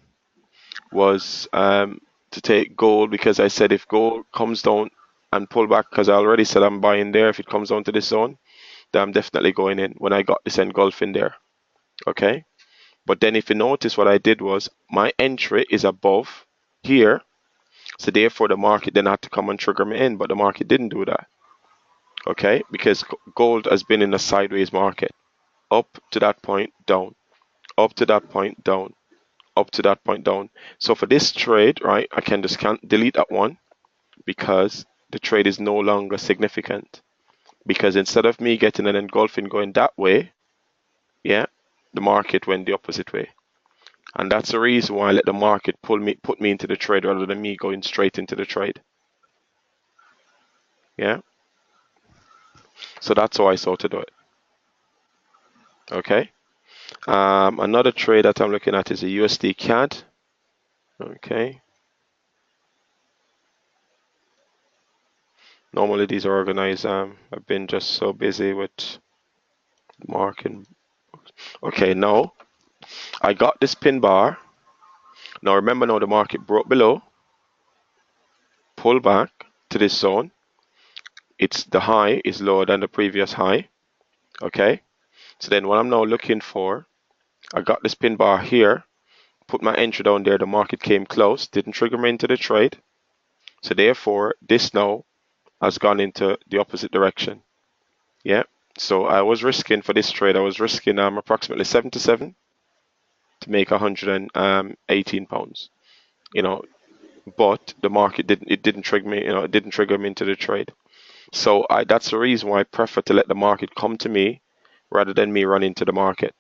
Speaker 1: was to take gold because I said if gold comes down and pull back, because I already said I'm buying there. If it comes down to this zone, then I'm definitely going in when I got this engulfing there. Okay. But then if you notice what I did was my entry is above here. So therefore the market then had to come and trigger me in, but the market didn't do that. Okay, because gold has been in a sideways market. Up to that point, down. Up to that point, down. Up to that point, down. So for this trade, right, I can just delete that one because the trade is no longer significant. Because instead of me getting an engulfing going that way, yeah, the market went the opposite way. And that's the reason why I let the market put me into the trade rather than me going straight into the trade. Yeah. So that's how I sort of do it. Okay. Another trade that I'm looking at is a USD CAD. Okay. Normally these are organized. I've been just so busy with marking. Okay, now I got this pin bar. Now remember, now the market broke below, pull back to this zone. The high is lower than the previous high. Okay. So then what I'm now looking for, I got this pin bar here, put my entry down there, the market came close, didn't trigger me into the trade. So therefore, this now has gone into the opposite direction. Yeah. So I was risking for this trade, I was risking approximately 77 to make 118 pounds. But the market didn't trigger me, it didn't trigger me into the trade. So that's the reason why I prefer to let the market come to me rather than me run into the market.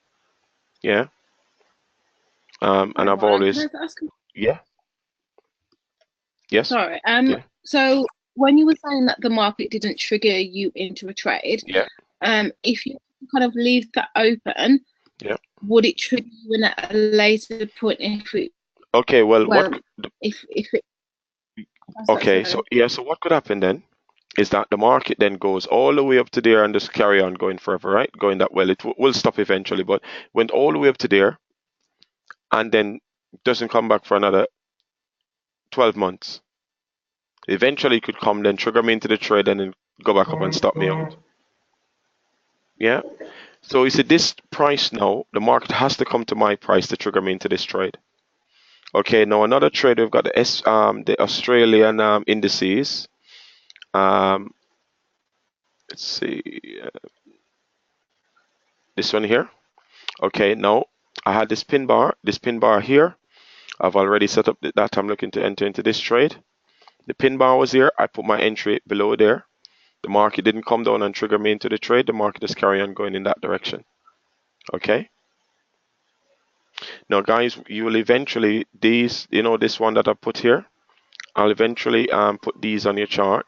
Speaker 1: Yeah. And I've always, yeah. Yes.
Speaker 2: Sorry.
Speaker 1: Yeah.
Speaker 2: So when you were saying that the market didn't trigger you into a trade,
Speaker 1: Yeah.
Speaker 2: If you kind of leave that open,
Speaker 1: Yeah.
Speaker 2: would it trigger you in at a later point if it?
Speaker 1: Okay. Well,
Speaker 2: if it.
Speaker 1: Okay. So yeah. So what could happen then is that the market then goes all the way up to there and just carry on going forever, right? Going that well, it will stop eventually, but went all the way up to there and then doesn't come back for another 12 months. Eventually it could come, then trigger me into the trade and then go back up and stop me out. Yeah. So you see this price now, the market has to come to my price to trigger me into this trade. Okay, now another trade, we've got the Australian indices. Let's see, this one here. Okay, now I had this pin bar here. I've already set up that I'm looking to enter into this trade. The pin bar was here. I put my entry below there. The market didn't come down and trigger me into the trade. The market is carry on going in that direction. Okay. Now, guys, you will eventually, these, this one that I put here, I'll eventually put these on your chart.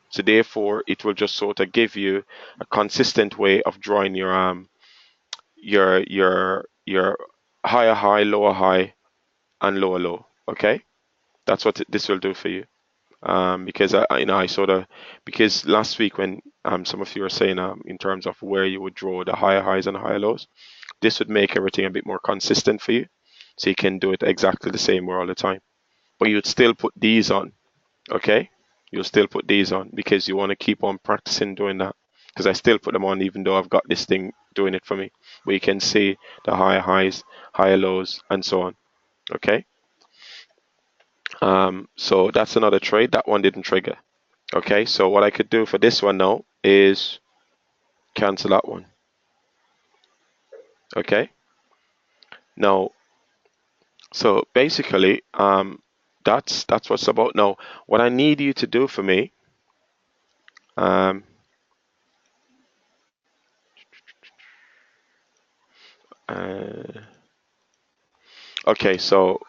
Speaker 1: So therefore, it will just sort of give you a consistent way of drawing your higher high, lower high, and lower low. Okay, that's what this will do for you. Because I sort of, because last week when some of you were saying in terms of where you would draw the higher highs and higher lows, this would make everything a bit more consistent for you, so you can do it exactly the same way all the time. But you'd still put these on. Okay, you'll still put these on because you want to keep on practicing doing that. Because I still put them on even though I've got this thing doing it for me, where you can see the higher highs, higher lows, and so on. Okay. So that's another trade. That one didn't trigger. Okay, so what I could do for this one now is cancel that one. Okay. Now, so basically, that's what's about. Now, what I need you to do for me, okay, so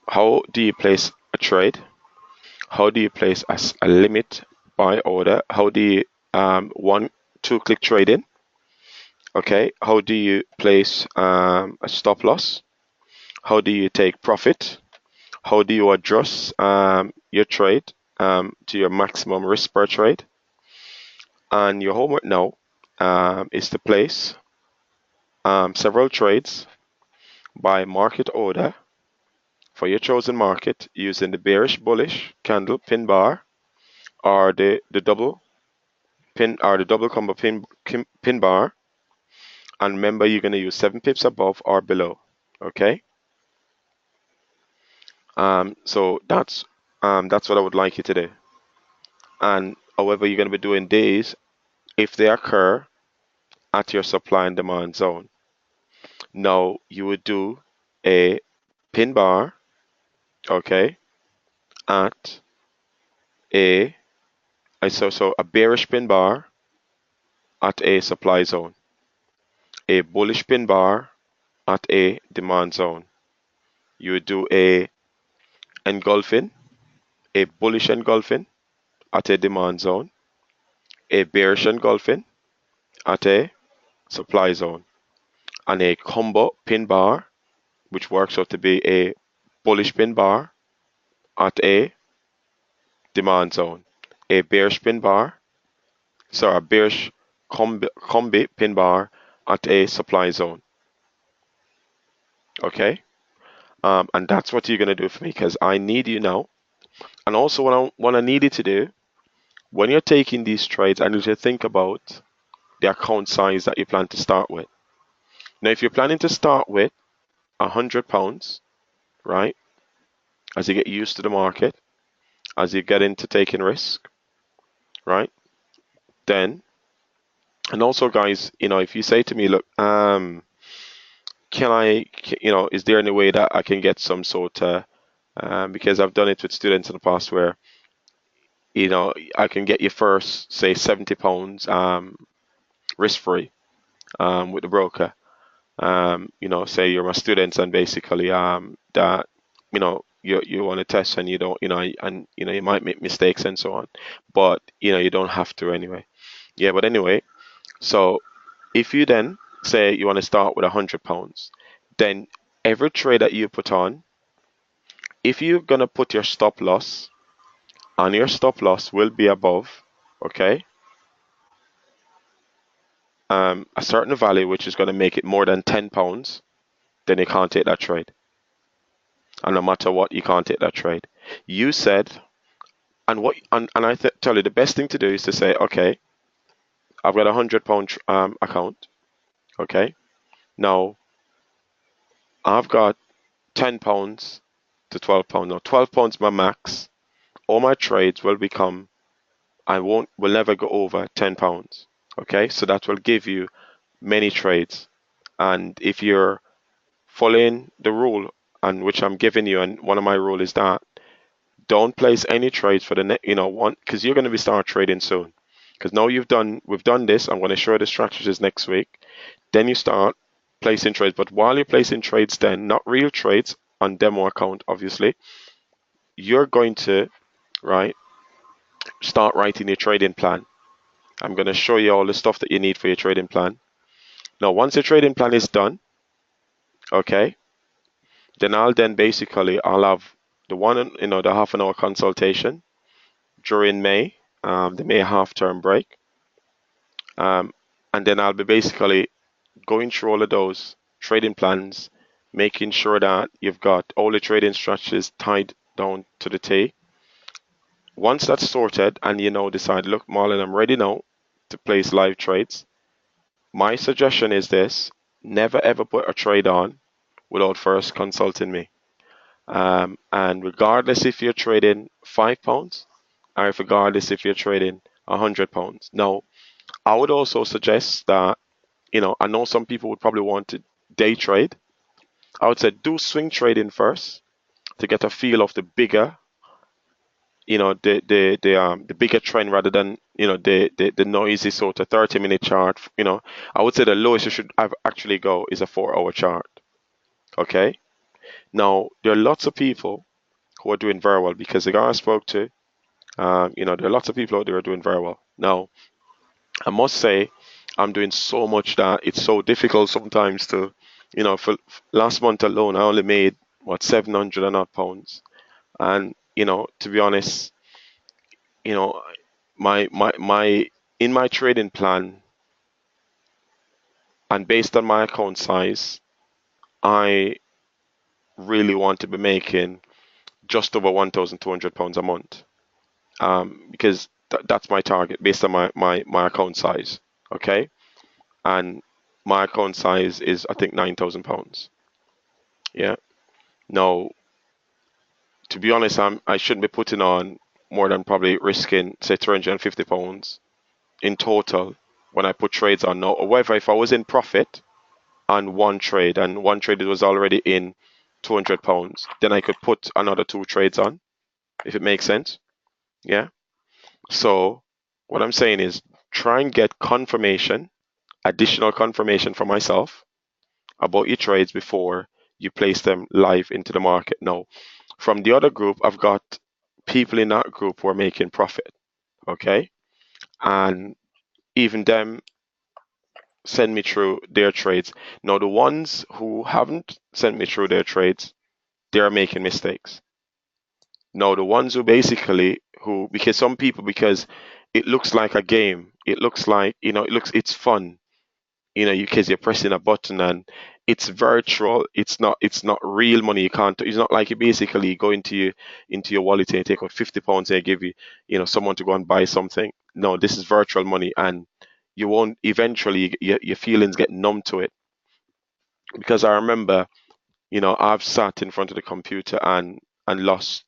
Speaker 1: how do you place a trade? How do you place a limit buy order? How do you 2-click trading? Okay, how do you place a stop loss? How do you take profit? How do you adjust your trade to your maximum risk per trade? And your homework now is to place several trades by market order for your chosen market using the bearish bullish candle pin bar or the double pin or the double combo pin bar. And remember, you're going to use 7 pips above or below. Okay. So that's what I would like you to do. And however, you're going to be doing these if they occur at your supply and demand zone. Now you would do a pin bar, okay, at so a bearish pin bar at a supply zone, a bullish pin bar at a demand zone. You would do a engulfing, a bullish engulfing at a demand zone, a bearish engulfing at a supply zone, and a combo pin bar, which works out to be a bullish pin bar at a demand zone, a bearish pin bar, a bearish combi pin bar at a supply zone. Okay, and that's what you're gonna do for me because I need you now. And also, what I need you to do when you're taking these trades, I need you to think about the account size that you plan to start with. Now, if you're planning to start with £100, right, as you get used to the market, as you get into taking risk, right, then, and also, guys, if you say to me, look, is there any way that I can get some sort of, because I've done it with students in the past where, I can get you first, say, £70 risk-free with the broker. Say you're my students and basically that, you want to test and you don't, and you might make mistakes and so on, but you don't have to anyway. Yeah, but anyway, so if you then say you want to start with £100, then every trade that you put on, if you're gonna put your stop loss, and your stop loss will be above, okay, a certain value which is going to make it more than £10, then you can't take that trade. And no matter what, you can't take that trade. You said, and I tell you the best thing to do is to say, okay, I've got £100 account, okay. Now I've got £10 to £12. Now £12 my max. All my trades will become, will never go over £10. Okay, so that will give you many trades. And if you're following the rule, and which I'm giving you, and one of my rule is that don't place any trades for the next, one, because you're going to be start trading soon. Because now we've done this. I'm going to show you the strategies next week. Then you start placing trades. But while you're placing trades, then not real trades on demo account, obviously, you're going to start writing your trading plan. I'm going to show you all the stuff that you need for your trading plan. Now, once your trading plan is done, okay, then I'll have the half an hour consultation during May, the May half term break. And then I'll be basically going through all of those trading plans, making sure that you've got all the trading strategies tied down to the T. Once that's sorted and decide, look, Marlon, I'm ready now to place live trades. My suggestion is this: never ever put a trade on without first consulting me. And regardless if you're trading £5 or regardless if you're trading £100. Now, I would also suggest that, I know some people would probably want to day trade. I would say do swing trading first to get a feel of the bigger, the bigger trend rather than, the noisy sort of 30-minute chart. I would say the lowest you should actually go is a 4-hour chart. Okay. Now, there are lots of people who are doing very well because the guy I spoke to, there are lots of people out there who are doing very well. Now, I must say, I'm doing so much that it's so difficult sometimes to, for last month alone, I only made, 700 and odd pounds. And, to be honest, my in my trading plan and based on my account size, I really want to be making just over £1,200 a month. Because that's my target based on my account size. Okay. And my account size is, I think, £9,000. Yeah. Now, to be honest, I shouldn't be putting on more than probably risking, say, £350 in total when I put trades on now. However, if I was in profit on one trade and one trade was already in £200, then I could put another 2 trades on, if it makes sense. Yeah. So what I'm saying is try and get additional confirmation for myself about your trades before you place them live into the market. Now, from the other group, I've got people in that group who are making profit. Okay. And even them send me through their trades. Now, the ones who haven't sent me through their trades, they're making mistakes. Now, the ones because some people, because it looks like a game, it looks like, it's fun, because you're pressing a button and it's virtual. It's not real money. It's not like you basically go into your wallet and you take out £50 and they give you, someone to go and buy something. No, this is virtual money, and you won't eventually, your feelings get numb to it. Because I remember, I've sat in front of the computer and lost,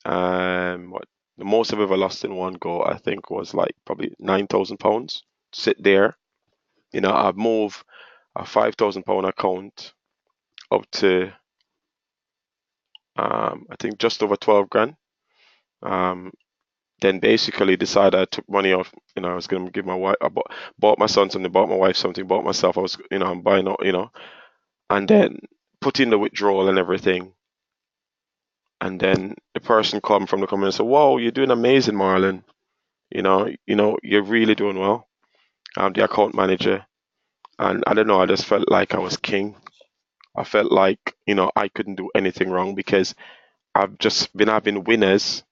Speaker 1: what the most I've ever lost in one go, I think, was like probably £9,000. Sit there, I've moved a £5,000 account up to, I think, just over 12 grand. Then basically decided I took money off. I was gonna give my wife. I bought my son something, bought my wife something, bought myself. I was, I'm buying out, and then put in the withdrawal and everything. And then the person come from the company and said, "Whoa, you're doing amazing, Marlon. You're really doing well." I'm the account manager, and I don't know. I just felt like I was king. I felt like, I couldn't do anything wrong because I've just been having winners,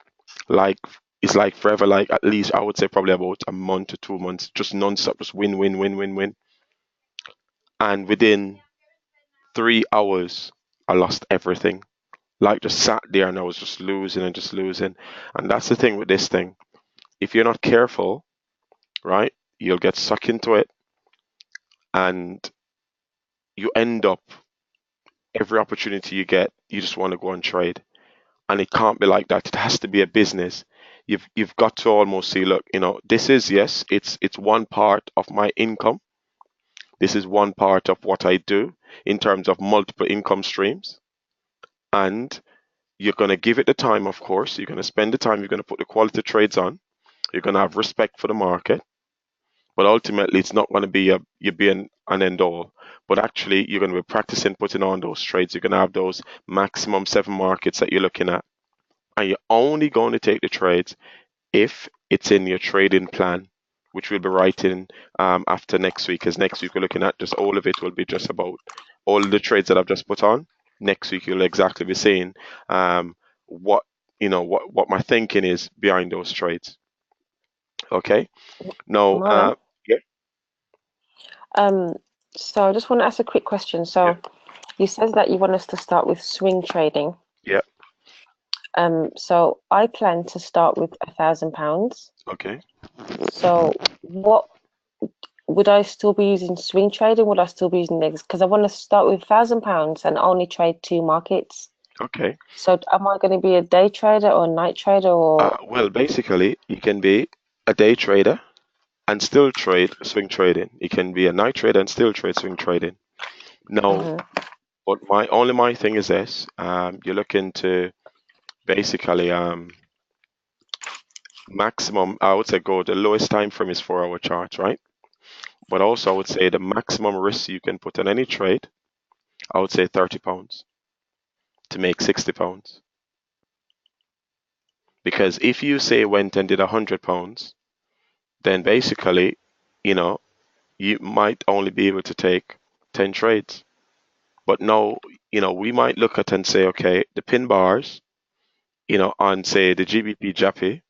Speaker 1: like it's like forever, like at least I would say probably about a month to 2 months, just non-stop, just win, win, win, win, win. And within 3 hours, I lost everything. Like just sat there and I was just losing and just losing. And that's the thing with this thing. If you're not careful, right, you'll get sucked into it and you end up, every opportunity you get, you just want to go and trade. And it can't be like that. It has to be a business. You've got to almost see, look, this is, yes, it's one part of my income. This is one part of what I do in terms of multiple income streams. And you're going to give it the time, of course. You're going to spend the time. You're going to put the quality trades on. You're going to have respect for the market, but ultimately it's not going to be you being an end all. But actually, you're going to be practicing putting on those trades. You're going to have those maximum 7 markets that you're looking at, and you're only going to take the trades if it's in your trading plan, which we'll be writing after next week. Because next week we're looking at just all of it will be just about all of the trades that I've just put on. Next week you'll exactly be seeing what what my thinking is behind those trades. Okay. Now,
Speaker 3: Marlon,
Speaker 1: yeah,
Speaker 3: so I just want to ask a quick question. So
Speaker 1: yeah,
Speaker 3: you said that you want us to start with swing trading.
Speaker 1: yeah.
Speaker 3: So I plan to start with £1,000.
Speaker 1: Okay.
Speaker 3: So what would I still be using swing trading? Would I still be using this? Because I want to start with £1,000 and only trade 2 markets.
Speaker 1: Okay.
Speaker 3: So am I going to be a day trader or a night trader or?
Speaker 1: Well, basically, you can be a day trader and still trade swing trading. You can be a night trader and still trade swing trading. Now,
Speaker 3: Mhm.
Speaker 1: but my thing is this: you're looking to basically maximum. I would say go. The lowest time frame is 4-hour charts, right? But also, I would say the maximum risk you can put on any trade, I would say £30 to make £60. Because if you say went and did £100, then basically, you know, you might only be able to take 10 trades. But no, we might look at and say, okay, the pin bars, on say the GBP Jappy,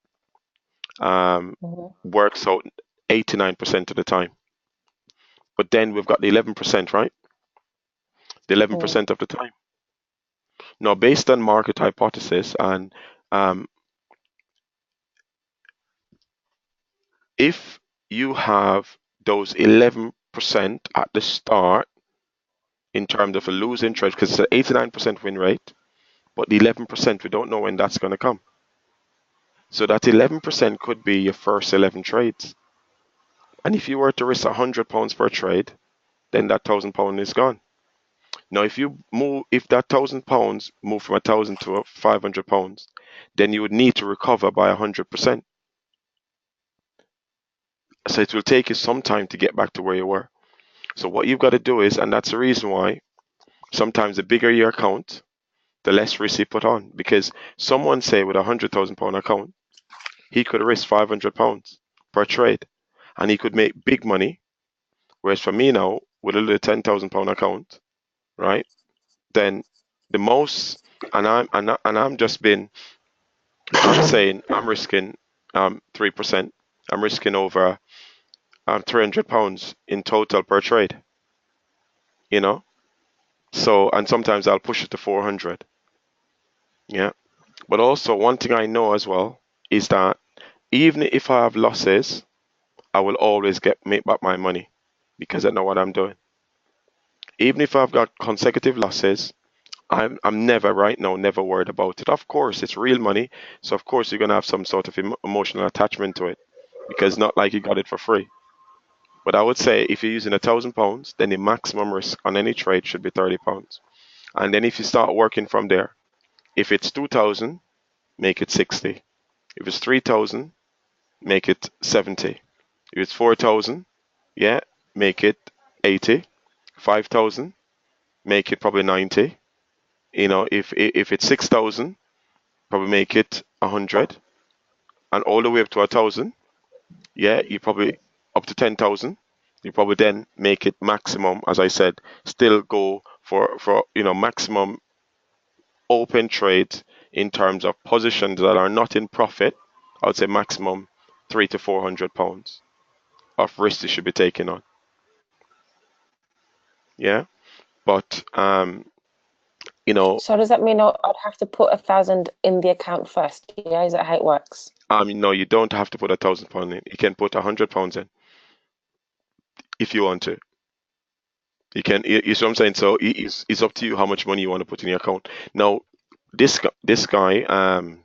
Speaker 3: Mhm.
Speaker 1: works out 89% of the time. But then we've got the 11%, right? The
Speaker 3: Mm.
Speaker 1: 11% of the time. Now, based on market hypothesis, and um, if you have those 11% at the start in terms of a losing trade, because it's an 89% win rate, but the 11% we don't know when that's going to come. So that 11% could be your first 11 trades. And if you were to risk £100 per trade, then that £1,000 is gone. Now, if that £1,000 move from 1,000 to £500, then you would need to recover by 100%. So it will take you some time to get back to where you were. So what you've got to do is, and that's the reason why sometimes the bigger your account, the less risk you put on. Because someone say with £100,000 account, he could risk £500 per trade, and he could make big money. Whereas for me now, with a little £10,000 account, right? Then the most, and I'm just been, I'm saying I'm risking 3%. I'm risking over £300 in total per trade. You know, so and sometimes I'll push it to 400. Yeah, but also one thing I know as well is that even if I have losses, I will always make back my money because I know what I'm doing. Even if I've got consecutive losses, I'm never right now never worried about it. Of course, it's real money, so of course you're gonna have some sort of emotional attachment to it because not like you got it for free. But I would say if you're using £1,000, then the maximum risk on any trade should be £30. And then if you start working from there, if it's 2,000, make it 60. If it's 3,000, make it 70. If it's 4,000, yeah, make it 80. 5,000, make it probably 90. If it's 6,000, probably make it 100, and all the way up to 1,000. Yeah, you probably up to 10,000. You probably then make it maximum, as I said, still go for maximum open trades in terms of positions that are not in profit. I would say maximum £300 to £400 of risk you should be taking on. Yeah, but
Speaker 3: So does that mean I'd have to put 1,000 in the account first? Yeah, is that how it works?
Speaker 1: no, you don't have to put £1,000 in. You can put £100 in if you want to. You can. You see what I'm saying? So it's up to you how much money you want to put in your account. Now, this guy, I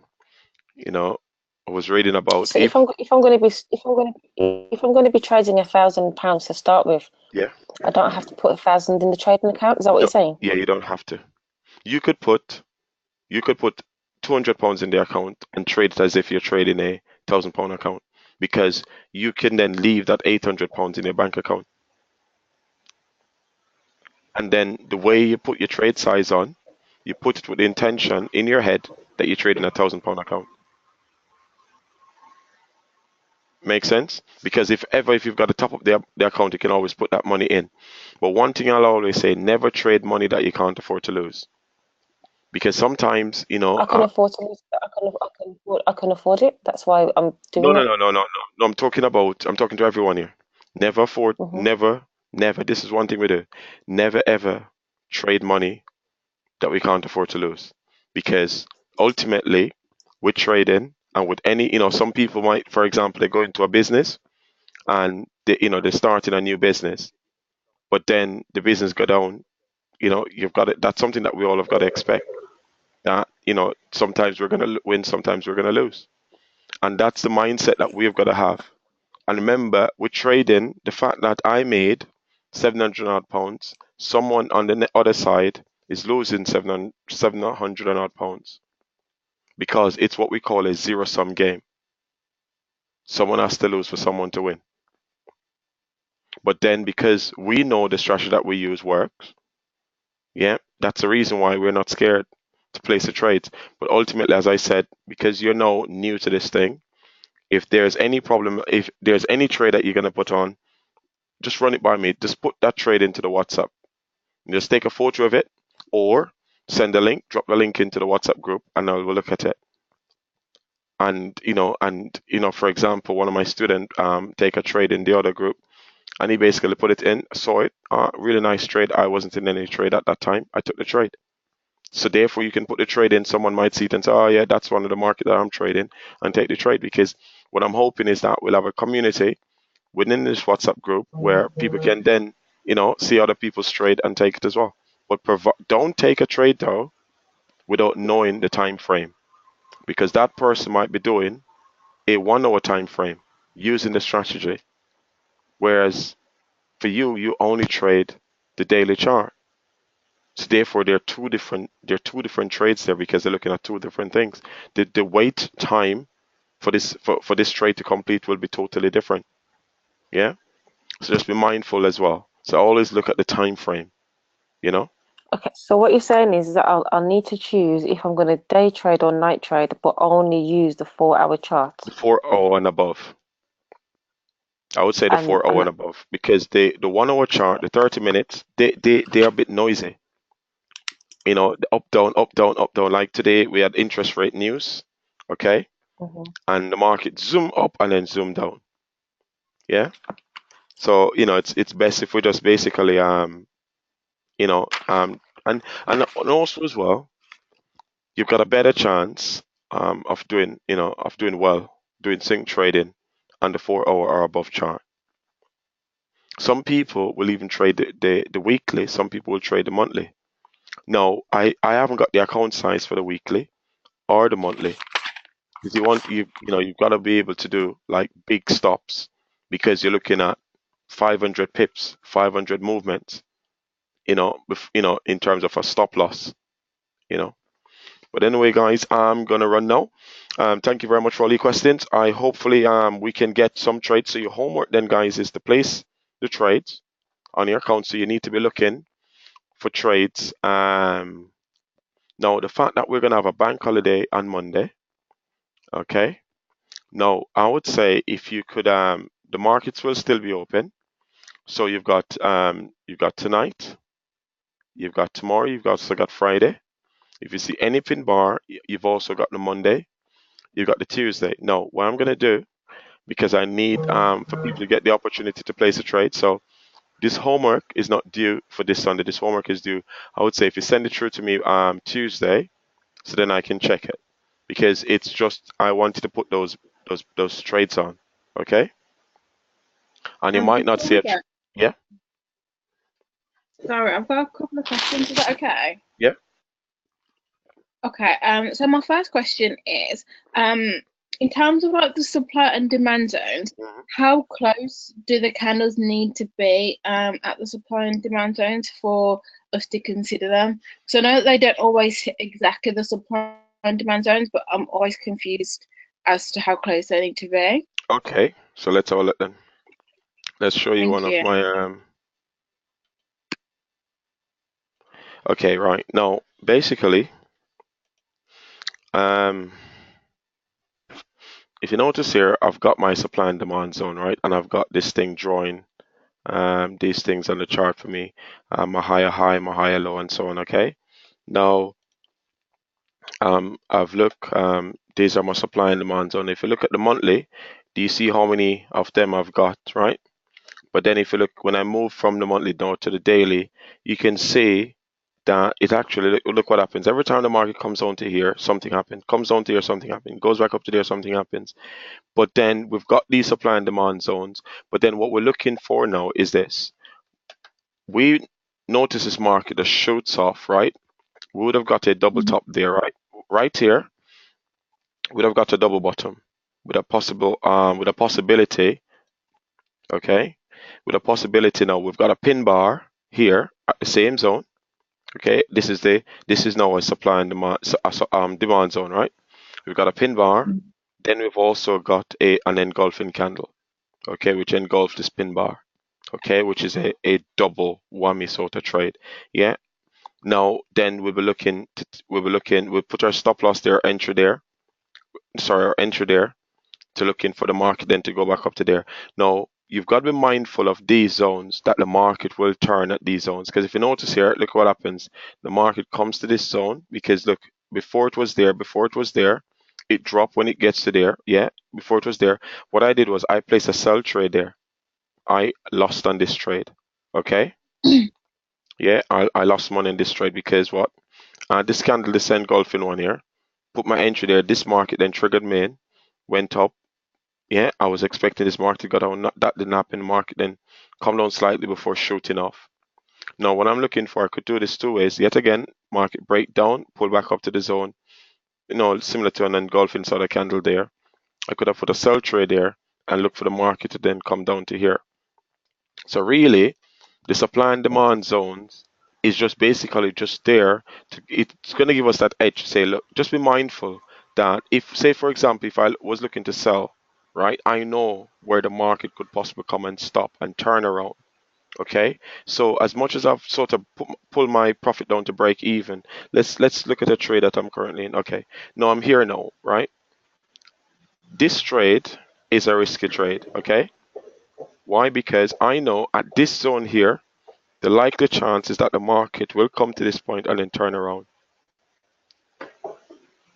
Speaker 1: was reading about
Speaker 3: So if I'm going to be trading £1,000 to start with,
Speaker 1: yeah,
Speaker 3: I don't have to put 1,000 in the trading account. Is that what
Speaker 1: no,
Speaker 3: you're saying?
Speaker 1: yeah, you don't have to. You could put £200 in the account and trade it as if you're trading a £1,000 account. because you can then leave that £800 in your bank account. And then the way you put your trade size on, you put it with the intention in your head that you're trading a £1,000 account. Make sense? Because if you've got to top up the account, you can always put that money in. But one thing I'll always say, never trade money that you can't afford to lose. Because sometimes,
Speaker 3: I can afford to lose. I can afford it. That's why I'm doing it.
Speaker 1: No. I'm talking to everyone here. Never afford, never. This is one thing we do. Never ever trade money that we can't afford to lose. Because ultimately, with trading and with any, some people might, for example, they go into a business and they're starting a new business, but then the business go down. You've got it. That's something that we all have got to expect. That sometimes we're gonna win, sometimes we're gonna lose, and that's the mindset that we've got to have. And remember, with trading, the fact that I made 700 odd pounds, someone on the other side is losing 700 odd pounds, because it's what we call a zero sum game. Someone has to lose for someone to win. But then, because we know the strategy that we use works, yeah, that's the reason why we're not scared to place the trades. But ultimately, as I said, because you're now new to this thing, if there's any problem, if there's any trade that you're going to put on, just run it by me. Just put that trade into the WhatsApp. Just take a photo of it, or send a link, drop the link into the WhatsApp group, and I will look at it. And for example, one of my students take a trade in the other group, and he basically put it in, saw it, really nice trade. I wasn't in any trade at that time. I took the trade. So therefore, you can put the trade in. Someone might see it and say, "Oh yeah, that's one of the market that I'm trading," and take the trade. Because what I'm hoping is that we'll have a community within this WhatsApp group where people can then, see other people's trade and take it as well. But don't take a trade though without knowing the time frame, because that person might be doing a 1 hour time frame using the strategy, whereas for you only trade the daily chart. So therefore, there are two different trades there, because they're looking at two different things. The wait time for this trade to complete will be totally different. Yeah. So just be mindful as well. So always look at the time frame.
Speaker 3: Okay, so what you're saying is that I'll need to choose if I'm going to day trade or night trade, but only use the 4-hour chart.
Speaker 1: The 4 hour and above. I would say the 4 hour and above, because the 1 hour chart, the 30 minutes, they are a bit noisy. The up down, up down, up down. Like today, we had interest rate news, okay, and the market zoom up and then zoom down. Yeah. So it's best if we just basically and also as well, you've got a better chance of doing well, doing sync trading and the 4 hour or above chart. Some people will even trade the weekly. Some people will trade the monthly. No, I haven't got the account size for the weekly or the monthly, because you've got to be able to do like big stops, because you're looking at 500 pips, 500 movements, in terms of a stop loss, But anyway, guys, I'm gonna run now. Thank you very much for all your questions. Hopefully we can get some trades. So your homework then, guys, is to place the trades on your account. So you need to be looking for trades. Now the fact that we're gonna have a bank holiday on Monday, okay. Now I would say if you could, the markets will still be open. So you've got tonight, you've got tomorrow, you've also got Friday. If you see any pin bar, you've also got the Monday, you've got the Tuesday. Now, what I'm going to do, because I need for people to get the opportunity to place a trade. So this homework is not due for this Sunday. This homework is due, I would say, if you send it through to me Tuesday, so then I can check it. Because it's just, I wanted to put those trades on, okay? And you might not see it. Yeah?
Speaker 2: Sorry, I've got a couple of questions. Is that okay?
Speaker 1: Yeah.
Speaker 2: Okay. So my first question is, in terms of like the supply and demand zones, how close do the candles need to be at the supply and demand zones for us to consider them? So I know that they don't always hit exactly the supply and demand zones, but I'm always confused as to how close they need to be.
Speaker 1: Okay, so let's have a look then. Let's show you
Speaker 2: Thank
Speaker 1: one of
Speaker 2: you.
Speaker 1: my Okay, right now basically, if you notice here, I've got my supply and demand zone, right, and I've got this thing drawing these things on the chart for me, my higher high, my higher low, and so on. Okay, now I've looked. These are my supply and demand zone. If you look at the monthly, do you see how many of them I've got, right? But then if you look, when I move from the monthly now to the daily, you can see that it actually, look what happens. Every time the market comes down to here, something happens. Comes down to here, something happens. Goes back up to there, something happens. But then we've got these supply and demand zones. But then what we're looking for now is this. We notice this market that shoots off, right? We would have got a double top there, right? Right here, we'd have got a double bottom with a possibility, okay? With a possibility now, we've got a pin bar here at the same zone. Okay, this is now a supply and demand demand zone, right? We've got a pin bar, then we've also got an engulfing candle, okay, which engulfs this pin bar, okay, which is a double whammy sort of trade. Yeah. Now then we'll put our stop loss there, our entry there, to looking for the market then to go back up to there. Now, you've got to be mindful of these zones, that the market will turn at these zones. Because if you notice here, look what happens. The market comes to this zone because look, before it was there, it dropped when it gets to there. Yeah, before it was there. What I did was I placed a sell trade there. I lost on this trade. Okay? Yeah, I lost money in this trade because what? This candle, this engulfing one here, put my entry there. This market then triggered me in, went up. Yeah, I was expecting this market to go down. That didn't happen. The market then come down slightly before shooting off. Now, what I'm looking for, I could do this two ways. Yet again, market breakdown, pull back up to the zone. Similar to an engulfing sort of candle there. I could have put a sell trade there and look for the market to then come down to here. So really, the supply and demand zones is just basically just there. It's going to give us that edge to say, look, just be mindful that if, say, for example, if I was looking to sell, right, I know where the market could possibly come and stop and turn around. Okay, so as much as I've sort of pull my profit down to break even, let's look at a trade that I'm currently in. Okay, now I'm here now, right? This trade is a risky trade. Okay, why? Because I know at this zone here, the likely chance is that the market will come to this point and then turn around.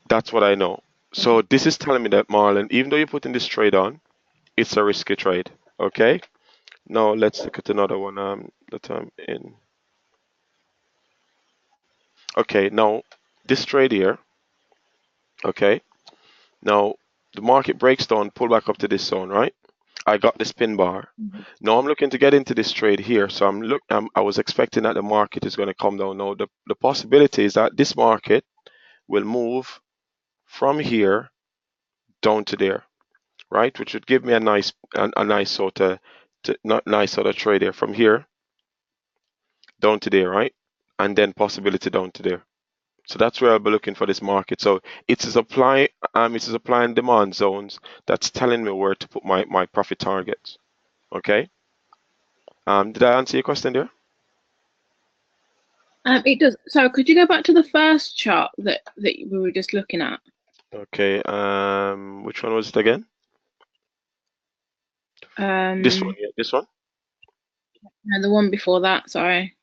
Speaker 1: That's what I know. So this is telling me that, Marlon, even though you're putting this trade on, it's a risky trade. Okay. Now let's look at another one. That I'm in. Okay. Now this trade here. Okay. Now the market breaks down, pull back up to this zone, right? I got this pin bar. Now I'm looking to get into this trade here. So I was expecting that the market is going to come down. Now the possibility is that this market will move from here down to there, right? Which would give me a nice sort of trade there from here down to there, right? And then possibility down to there. So that's where I'll be looking for this market. So it's a supply and demand zones that's telling me where to put my profit targets. Okay. Did I answer your question there?
Speaker 2: It does. So could you go back to the first chart that we were just looking at?
Speaker 1: Okay. Which one was it again? This one. Yeah, this one.
Speaker 2: No, the one before that. Sorry.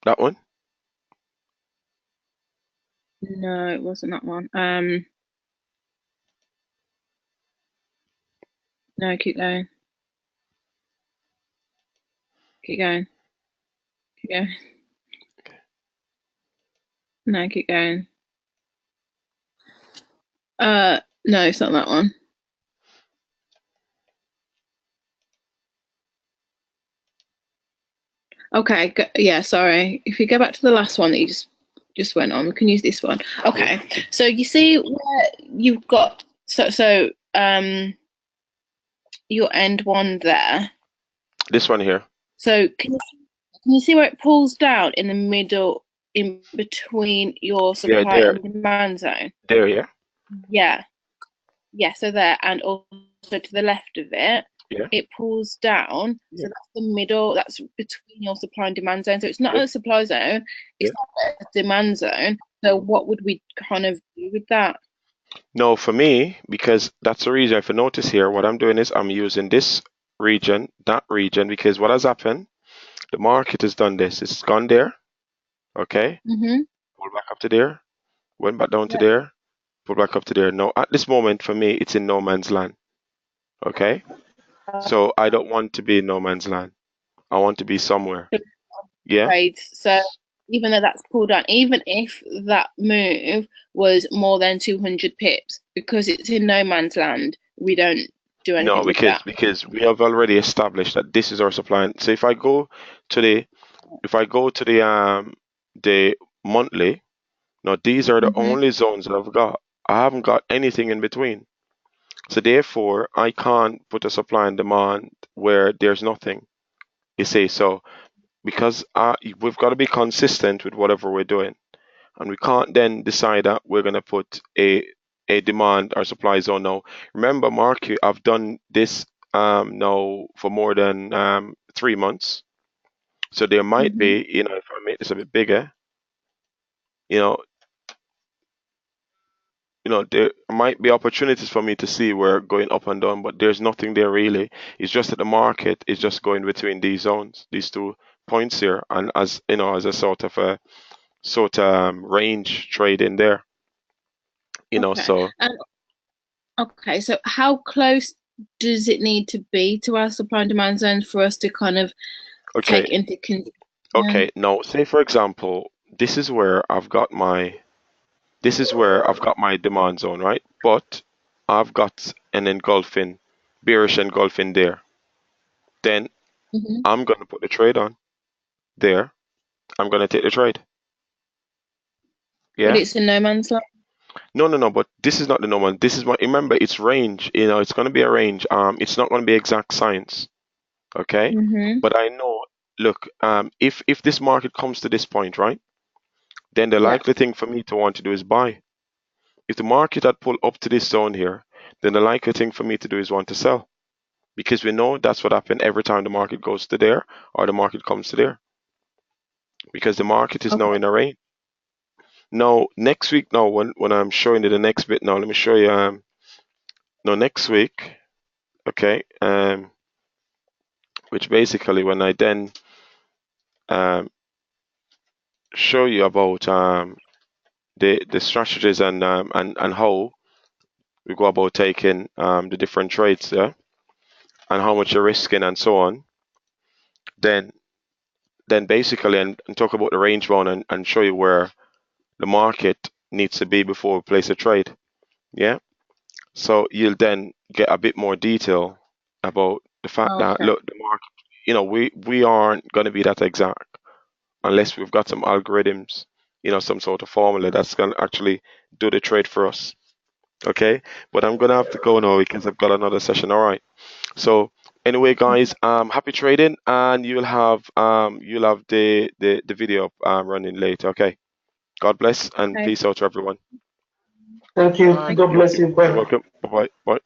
Speaker 1: That one.
Speaker 2: No, it wasn't that one. No, keep going. Keep going. Keep going. No, keep going. No, it's not that one. Okay, yeah, sorry. If you go back to the last one that you just went on, we can use this one. Okay, so you see where you've got your end one there.
Speaker 1: This one here.
Speaker 2: So can you see where it pulls down in the in between your
Speaker 1: Yeah,
Speaker 2: supply
Speaker 1: there,
Speaker 2: and demand zone.
Speaker 1: there, yeah,
Speaker 2: Yeah, so there, and also to the left of it,
Speaker 1: yeah,
Speaker 2: it pulls down.
Speaker 1: yeah,
Speaker 2: So that's the middle, that's between your supply and demand zone. So it's not
Speaker 1: yeah,
Speaker 2: a supply zone,
Speaker 1: yeah.
Speaker 2: it's not a demand zone. So what would we kind of do with that?
Speaker 1: No, for me, because that's the reason. If you notice here, what I'm doing is I'm using this region, that region, because what has happened, the market has done this. It's gone there, okay,
Speaker 2: Mm-hmm.
Speaker 1: pulled back up to there, went back down to
Speaker 2: Yeah.
Speaker 1: there, pulled back up to there. Now, at this moment, for me, it's in no man's land, okay? So I don't want to be in no man's land. I want to be somewhere. Yeah?
Speaker 2: Trades. So even though that's pulled down, even if that move was more than 200 pips, because it's in no man's land, we don't do
Speaker 1: No,
Speaker 2: anything with that.
Speaker 1: because we have already established that this is our supply. So if I go to the monthly, now these are the
Speaker 2: Mm-hmm.
Speaker 1: only zones that I've got. I haven't got anything in between. So therefore, I can't put a supply and demand where there's nothing. You see, so because we've got to be consistent with whatever we're doing, and we can't then decide that we're going to put a demand or supply zone now. Remember, Mark, I've done this now for more than 3 months, so there might
Speaker 2: Mm-hmm.
Speaker 1: be, if I make this a bit bigger, you know, there might be opportunities for me to see where going up and down, but there's nothing there really. It's just that the market is just going between these zones, these 2 points here, and as as a sort of range trade in there,
Speaker 2: Okay.
Speaker 1: so
Speaker 2: Okay, so how close does it need to be to our supply and demand zones for us to kind of
Speaker 1: okay,
Speaker 2: take into consideration?
Speaker 1: okay. Now, say for example, this is where I've got my demand zone, right? But I've got an engulfing, bearish engulfing there. Then
Speaker 2: Mm-hmm.
Speaker 1: I'm gonna put the trade on there. I'm gonna take the trade.
Speaker 2: But
Speaker 1: Yeah.
Speaker 2: it's in no man's land.
Speaker 1: No. But this is not the normal. This is what. Remember, it's range. It's gonna be a range. It's not gonna be exact science. Okay.
Speaker 2: Mm-hmm.
Speaker 1: But I know. Look. If this market comes to this point, right? Then the
Speaker 2: Yeah.
Speaker 1: likely thing for me to want to do is buy. If the market had pulled up to this zone here, then the likely thing for me to do is want to sell. Because we know that's what happens every time the market goes to there or the market comes to there. Because the market is now
Speaker 2: Okay.
Speaker 1: in a range. Now, next week, now when I'm showing you the next bit now, let me show you no next week, okay, which basically when I then um show you about the strategies and how we go about taking the different trades, yeah, and how much you're risking and so on, then basically and talk about the range bound and show you where the market needs to be before we place a trade. Yeah. So you'll then get a bit more detail about the fact that
Speaker 2: Okay.
Speaker 1: look, the market, we aren't going to be that exact unless we've got some algorithms, some sort of formula that's going to actually do the trade for us. Okay. But I'm going to have to go now because I've got another session. All right. So anyway, guys, happy trading, and you'll have the video running later. Okay. God bless and
Speaker 2: Okay.
Speaker 1: peace out to everyone.
Speaker 4: Thank you.
Speaker 5: Bye.
Speaker 4: God
Speaker 1: Thank
Speaker 4: bless
Speaker 1: you.
Speaker 4: you.
Speaker 1: You're
Speaker 4: Bye.
Speaker 1: welcome. Bye bye. Bye.